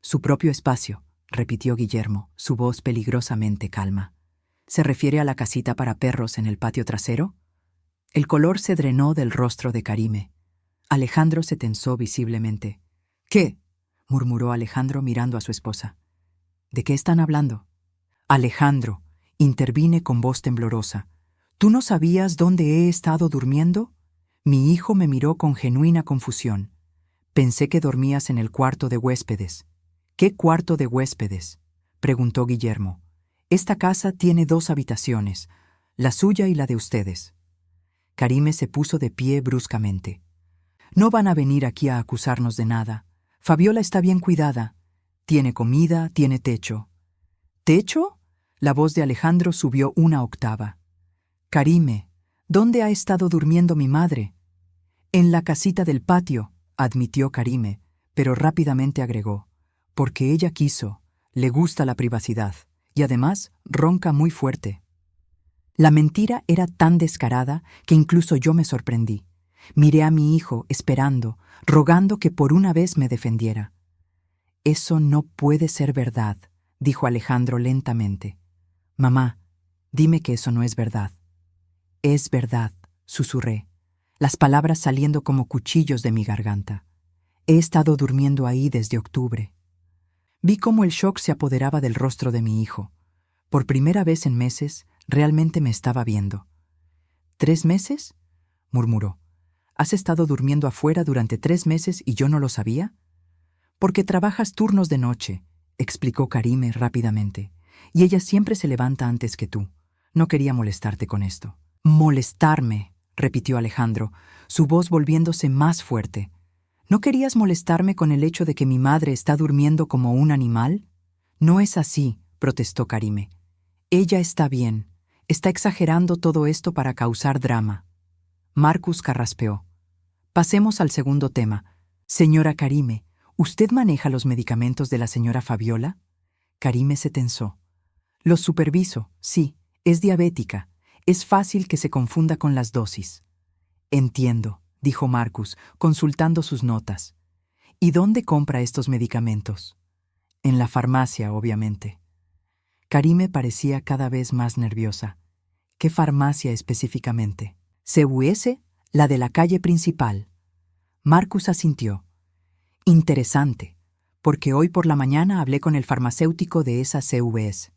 Speaker 1: «Su propio espacio», repitió Guillermo, su voz peligrosamente calma. «¿Se refiere a la casita para perros en el patio trasero?» El color se drenó del rostro de Karime. Alejandro se tensó visiblemente. «¿Qué?», murmuró Alejandro mirando a su esposa. «¿De qué están hablando?» «Alejandro», intervine con voz temblorosa. «¿Tú no sabías dónde he estado durmiendo?» Mi hijo me miró con genuina confusión. «Pensé que dormías en el cuarto de huéspedes». «¿Qué cuarto de huéspedes?», preguntó Guillermo. «Esta casa tiene 2 habitaciones, la suya y la de ustedes». Karime se puso de pie bruscamente. «No van a venir aquí a acusarnos de nada. Fabiola está bien cuidada. Tiene comida, tiene techo». «¿Techo?», la voz de Alejandro subió una octava. «Karime, ¿dónde ha estado durmiendo mi madre?» «En la casita del patio», admitió Karime, pero rápidamente agregó. «Porque ella quiso, le gusta la privacidad, y además ronca muy fuerte». La mentira era tan descarada que incluso yo me sorprendí. Miré a mi hijo, esperando, rogando que por una vez me defendiera. «Eso no puede ser verdad», dijo Alejandro lentamente. «Mamá, dime que eso no es verdad». «Es verdad», susurré, las palabras saliendo como cuchillos de mi garganta. «He estado durmiendo ahí desde octubre». Vi cómo el shock se apoderaba del rostro de mi hijo. Por primera vez en meses, realmente me estaba viendo. «¿3 meses?», murmuró. «¿Has estado durmiendo afuera durante 3 meses y yo no lo sabía?» «Porque trabajas turnos de noche», explicó Karime rápidamente. «Y ella siempre se levanta antes que tú. No quería molestarte con esto». «Molestarme», repitió Alejandro, su voz volviéndose más fuerte. «¿No querías molestarme con el hecho de que mi madre está durmiendo como un animal?» «No es así», protestó Karime. «Ella está bien. Está exagerando todo esto para causar drama». Marcus carraspeó. «Pasemos al segundo tema. Señora Karime, ¿usted maneja los medicamentos de la señora Fabiola?» Karime se tensó. «Los superviso, sí. Es diabética. Es fácil que se confunda con las dosis». «Entiendo», dijo Marcus, consultando sus notas. «¿Y dónde compra estos medicamentos?» «En la farmacia, obviamente». Karime parecía cada vez más nerviosa. «¿Qué farmacia específicamente?» «CVS, la de la calle principal». Marcus asintió. «Interesante, porque hoy por la mañana hablé con el farmacéutico de esa CVS.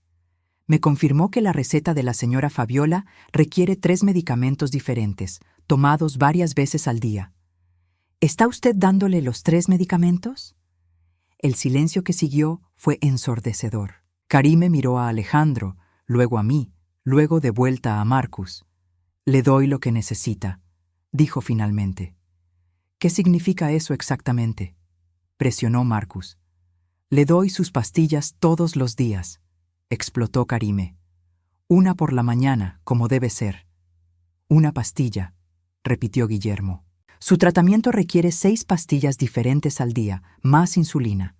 Speaker 1: Me confirmó que la receta de la señora Fabiola requiere 3 medicamentos diferentes, tomados varias veces al día». «¿Está usted dándole los 3 medicamentos?» El silencio que siguió fue ensordecedor. Karime miró a Alejandro, luego a mí, luego de vuelta a Marcus. «Le doy lo que necesita», dijo finalmente. «¿Qué significa eso exactamente?», presionó Marcus. «Le doy sus pastillas todos los días», explotó Karime. «Una por la mañana, como debe ser». «Una pastilla», repitió Guillermo. «Su tratamiento requiere 6 pastillas diferentes al día, más insulina.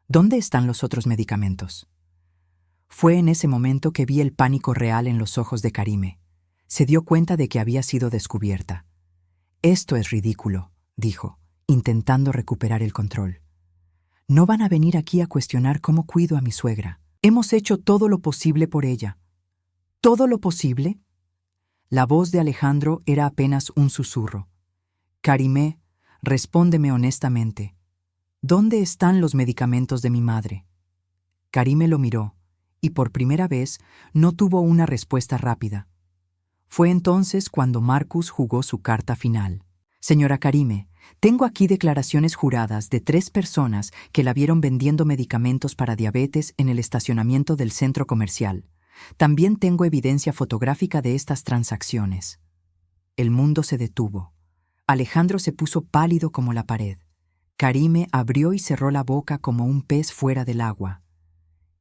Speaker 1: ¿Dónde están los otros medicamentos?» Fue en ese momento que vi el pánico real en los ojos de Karime. Se dio cuenta de que había sido descubierta. «Esto es ridículo», dijo, intentando recuperar el control. «No van a venir aquí a cuestionar cómo cuido a mi suegra. Hemos hecho todo lo posible por ella». «¿Todo lo posible?». La voz de Alejandro era apenas un susurro. «Karime, respóndeme honestamente. ¿Dónde están los medicamentos de mi madre?». Karime lo miró, y por primera vez no tuvo una respuesta rápida. Fue entonces cuando Marcus jugó su carta final. «Señora Karime, tengo aquí declaraciones juradas de 3 personas que la vieron vendiendo medicamentos para diabetes en el estacionamiento del centro comercial. También tengo evidencia fotográfica de estas transacciones». El mundo se detuvo. Alejandro se puso pálido como la pared. Karime abrió y cerró la boca como un pez fuera del agua.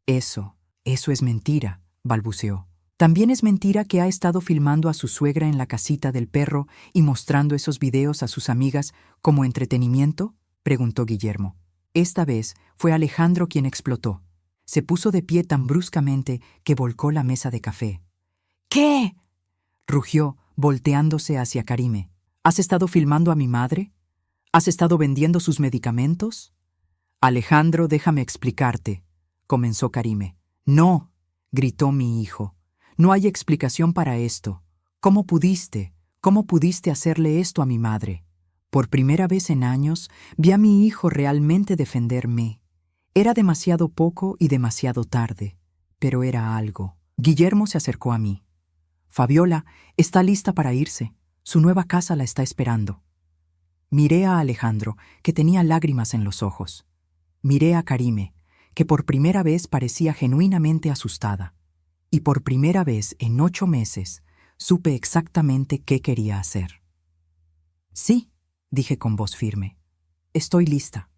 Speaker 1: Eso es mentira», balbuceó. «También es mentira que ha estado filmando a su suegra en la casita del perro y mostrando esos videos a sus amigas como entretenimiento», preguntó Guillermo. Esta vez fue Alejandro quien explotó. Se puso de pie tan bruscamente que volcó la mesa de café. «¿Qué?», rugió, volteándose hacia Karime. «¿Has estado filmando a mi madre? ¿Has estado vendiendo sus medicamentos?». «Alejandro, déjame explicarte», comenzó Karime. «No», gritó mi hijo. «No hay explicación para esto. ¿Cómo pudiste hacerle esto a mi madre?». Por primera vez en años vi a mi hijo realmente defenderme. Era demasiado poco y demasiado tarde, pero era algo. Guillermo se acercó a mí. «Fabiola está lista para irse. Su nueva casa la está esperando». Miré a Alejandro, que tenía lágrimas en los ojos. Miré a Karime, que por primera vez parecía genuinamente asustada. Y por primera vez en 8 meses supe exactamente qué quería hacer. «Sí», dije con voz firme. «Estoy lista».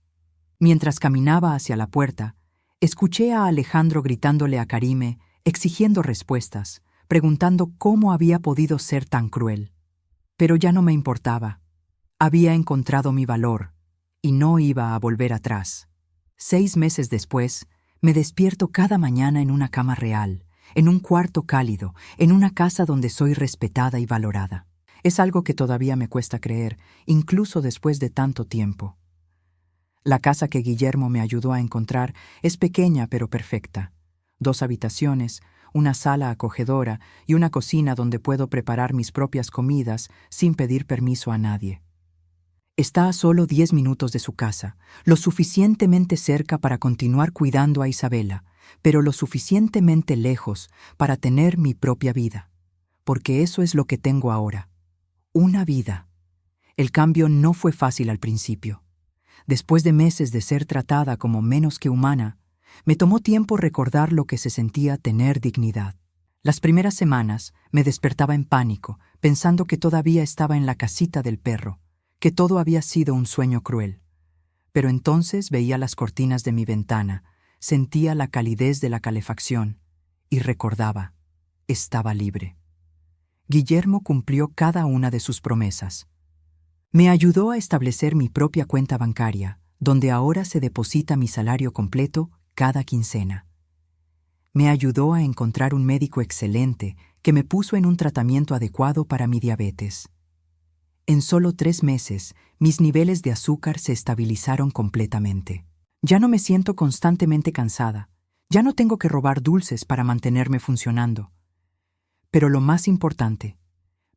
Speaker 1: Mientras caminaba hacia la puerta, escuché a Alejandro gritándole a Karime, exigiendo respuestas, preguntando cómo había podido ser tan cruel. Pero ya no me importaba. Había encontrado mi valor, y no iba a volver atrás. 6 meses después, me despierto cada mañana en una cama real, en un cuarto cálido, en una casa donde soy respetada y valorada. Es algo que todavía me cuesta creer, incluso después de tanto tiempo. La casa que Guillermo me ayudó a encontrar es pequeña pero perfecta. 2 habitaciones, una sala acogedora y una cocina donde puedo preparar mis propias comidas sin pedir permiso a nadie. Está a solo 10 minutos de su casa, lo suficientemente cerca para continuar cuidando a Isabela, pero lo suficientemente lejos para tener mi propia vida. Porque eso es lo que tengo ahora. Una vida. El cambio no fue fácil al principio. Después de meses de ser tratada como menos que humana, me tomó tiempo recordar lo que se sentía tener dignidad. Las primeras semanas me despertaba en pánico, pensando que todavía estaba en la casita del perro, que todo había sido un sueño cruel. Pero entonces veía las cortinas de mi ventana, sentía la calidez de la calefacción y recordaba, estaba libre. Guillermo cumplió cada una de sus promesas. Me ayudó a establecer mi propia cuenta bancaria, donde ahora se deposita mi salario completo cada quincena. Me ayudó a encontrar un médico excelente que me puso en un tratamiento adecuado para mi diabetes. En solo 3 meses, mis niveles de azúcar se estabilizaron completamente. Ya no me siento constantemente cansada. Ya no tengo que robar dulces para mantenerme funcionando. Pero lo más importante,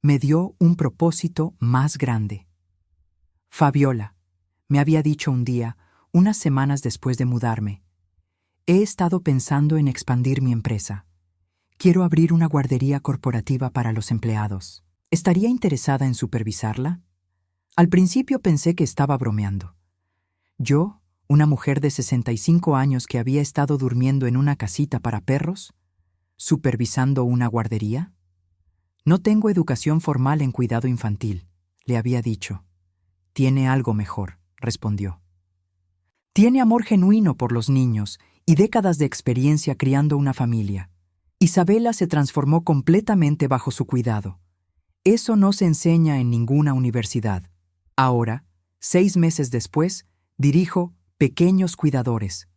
Speaker 1: me dio un propósito más grande. Fabiola, me había dicho un día, unas semanas después de mudarme, he estado pensando en expandir mi empresa. Quiero abrir una guardería corporativa para los empleados. ¿Estaría interesada en supervisarla? Al principio pensé que estaba bromeando. Yo, una mujer de 65 años que había estado durmiendo en una casita para perros, ¿supervisando una guardería? No tengo educación formal en cuidado infantil, le había dicho. Tiene algo mejor, respondió. Tiene amor genuino por los niños y décadas de experiencia criando una familia. Isabela se transformó completamente bajo su cuidado. Eso no se enseña en ninguna universidad. Ahora, 6 meses después, dirijo Pequeños Cuidadores,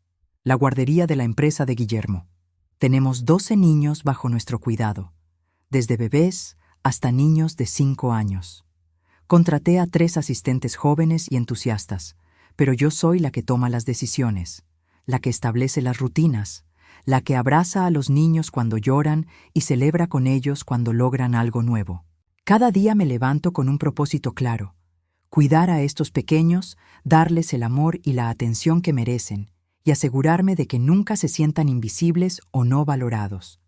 Speaker 1: la guardería de la empresa de Guillermo. Tenemos 12 niños bajo nuestro cuidado, desde bebés hasta niños de 5 años. Contraté a 3 asistentes jóvenes y entusiastas, pero yo soy la que toma las decisiones, la que establece las rutinas, la que abraza a los niños cuando lloran y celebra con ellos cuando logran algo nuevo. Cada día me levanto con un propósito claro: cuidar a estos pequeños, darles el amor y la atención que merecen, y asegurarme de que nunca se sientan invisibles o no valorados.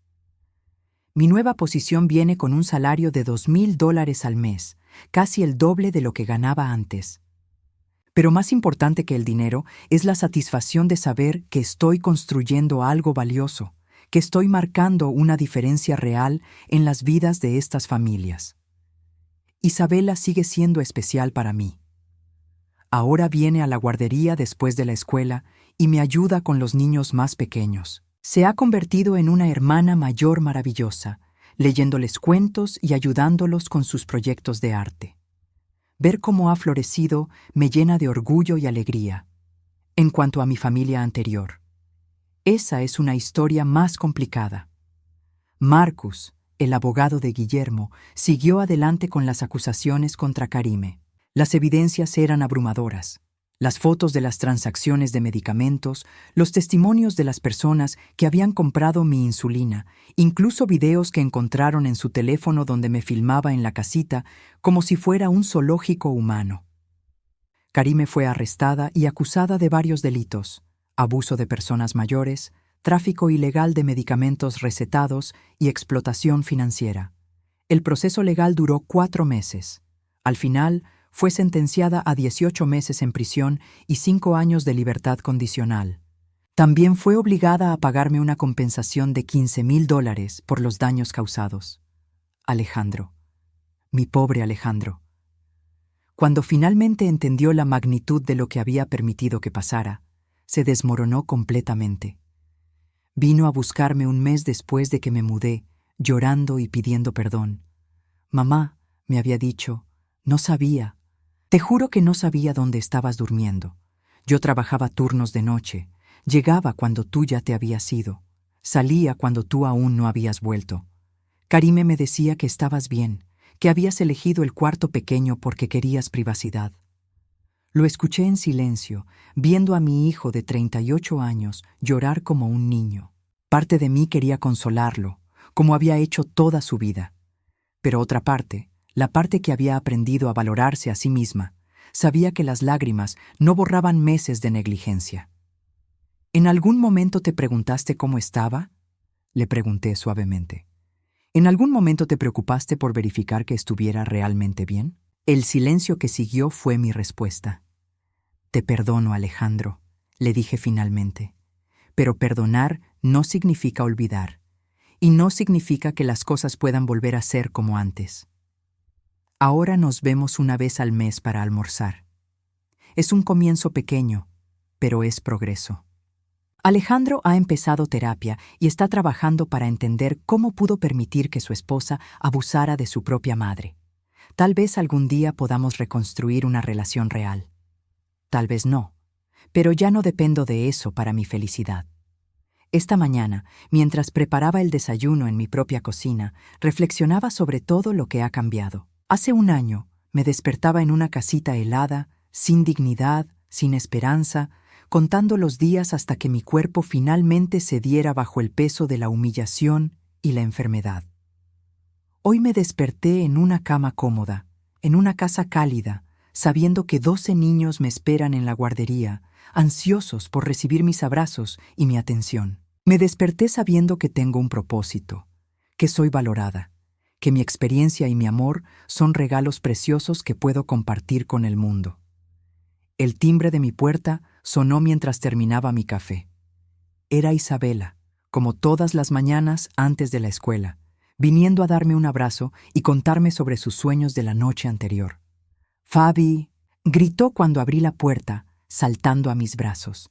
Speaker 1: Mi nueva posición viene con un salario de $2,000 al mes, casi el doble de lo que ganaba antes. Pero más importante que el dinero es la satisfacción de saber que estoy construyendo algo valioso, que estoy marcando una diferencia real en las vidas de estas familias. Isabela sigue siendo especial para mí. Ahora viene a la guardería después de la escuela y me ayuda con los niños más pequeños. Se ha convertido en una hermana mayor maravillosa, leyéndoles cuentos y ayudándolos con sus proyectos de arte. Ver cómo ha florecido me llena de orgullo y alegría. En cuanto a mi familia anterior, esa es una historia más complicada. Marcus, el abogado de Guillermo, siguió adelante con las acusaciones contra Karime. Las evidencias eran abrumadoras. Las fotos de las transacciones de medicamentos, los testimonios de las personas que habían comprado mi insulina, incluso videos que encontraron en su teléfono donde me filmaba en la casita como si fuera un zoológico humano. Karime fue arrestada y acusada de varios delitos: abuso de personas mayores, tráfico ilegal de medicamentos recetados y explotación financiera. El proceso legal duró 4 meses. Al final, fue sentenciada a 18 meses en prisión y 5 años de libertad condicional. También fue obligada a pagarme una compensación de $15,000 por los daños causados. Alejandro, mi pobre Alejandro. Cuando finalmente entendió la magnitud de lo que había permitido que pasara, se desmoronó completamente. Vino a buscarme un mes después de que me mudé, llorando y pidiendo perdón. Mamá, me había dicho, no sabía. Te juro que no sabía dónde estabas durmiendo. Yo trabajaba turnos de noche, llegaba cuando tú ya te habías ido, salía cuando tú aún no habías vuelto. Karime me decía que estabas bien, que habías elegido el cuarto pequeño porque querías privacidad. Lo escuché en silencio, viendo a mi hijo de 38 años llorar como un niño. Parte de mí quería consolarlo, como había hecho toda su vida. Pero otra parte, la parte que había aprendido a valorarse a sí misma, sabía que las lágrimas no borraban meses de negligencia. ¿En algún momento te preguntaste cómo estaba?, le pregunté suavemente. ¿En algún momento te preocupaste por verificar que estuviera realmente bien? El silencio que siguió fue mi respuesta. Te perdono, Alejandro, le dije finalmente. Pero perdonar no significa olvidar, y no significa que las cosas puedan volver a ser como antes. Ahora nos vemos una vez al mes para almorzar. Es un comienzo pequeño, pero es progreso. Alejandro ha empezado terapia y está trabajando para entender cómo pudo permitir que su esposa abusara de su propia madre. Tal vez algún día podamos reconstruir una relación real. Tal vez no, pero ya no dependo de eso para mi felicidad. Esta mañana, mientras preparaba el desayuno en mi propia cocina, reflexionaba sobre todo lo que ha cambiado. Hace un año, me despertaba en una casita helada, sin dignidad, sin esperanza, contando los días hasta que mi cuerpo finalmente cediera bajo el peso de la humillación y la enfermedad. Hoy me desperté en una cama cómoda, en una casa cálida, sabiendo que 12 niños me esperan en la guardería, ansiosos por recibir mis abrazos y mi atención. Me desperté sabiendo que tengo un propósito, que soy valorada, que mi experiencia y mi amor son regalos preciosos que puedo compartir con el mundo. El timbre de mi puerta sonó mientras terminaba mi café. Era Isabela, como todas las mañanas antes de la escuela, viniendo a darme un abrazo y contarme sobre sus sueños de la noche anterior. «Fabi», gritó cuando abrí la puerta, saltando a mis brazos.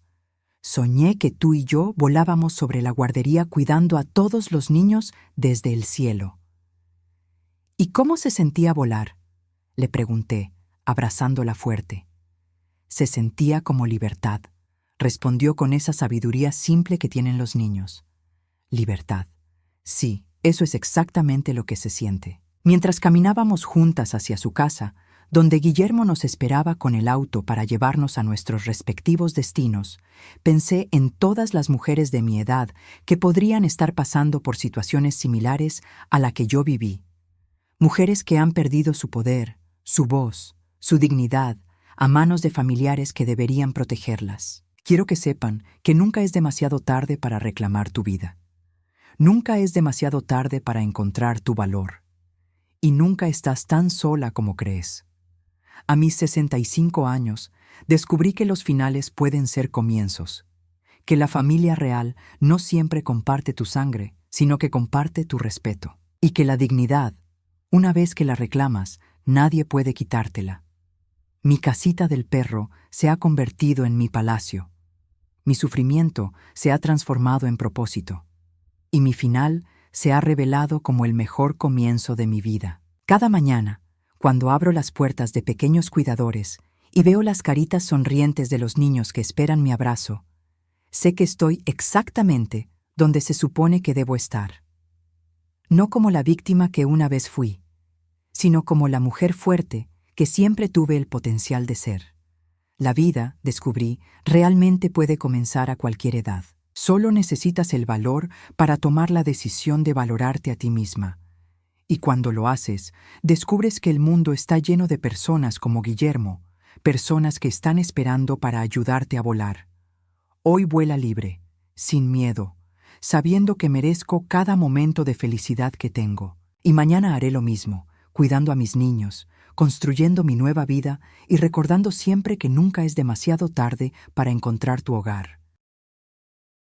Speaker 1: Soñé que tú y yo volábamos sobre la guardería cuidando a todos los niños desde el cielo. «¿Y cómo se sentía volar?», le pregunté, abrazándola fuerte. «Se sentía como libertad», respondió con esa sabiduría simple que tienen los niños. Libertad. Sí, eso es exactamente lo que se siente. Mientras caminábamos juntas hacia su casa, donde Guillermo nos esperaba con el auto para llevarnos a nuestros respectivos destinos, pensé en todas las mujeres de mi edad que podrían estar pasando por situaciones similares a la que yo viví. Mujeres que han perdido su poder, su voz, su dignidad, a manos de familiares que deberían protegerlas. Quiero que sepan que nunca es demasiado tarde para reclamar tu vida. Nunca es demasiado tarde para encontrar tu valor. Y nunca estás tan sola como crees. A mis 65 años, descubrí que los finales pueden ser comienzos, que la familia real no siempre comparte tu sangre, sino que comparte tu respeto, y que la dignidad, una vez que la reclamas, nadie puede quitártela. Mi casita del perro se ha convertido en mi palacio. Mi sufrimiento se ha transformado en propósito. Y mi final se ha revelado como el mejor comienzo de mi vida. Cada mañana, cuando abro las puertas de pequeños cuidadores y veo las caritas sonrientes de los niños que esperan mi abrazo, sé que estoy exactamente donde se supone que debo estar. No como la víctima que una vez fui, sino como la mujer fuerte que siempre tuve el potencial de ser. La vida, descubrí, realmente puede comenzar a cualquier edad. Solo necesitas el valor para tomar la decisión de valorarte a ti misma. Y cuando lo haces, descubres que el mundo está lleno de personas como Guillermo, personas que están esperando para ayudarte a volar. Hoy vuela libre, sin miedo, sabiendo que merezco cada momento de felicidad que tengo. Y mañana haré lo mismo, cuidando a mis niños, construyendo mi nueva vida y recordando siempre que nunca es demasiado tarde para encontrar tu hogar.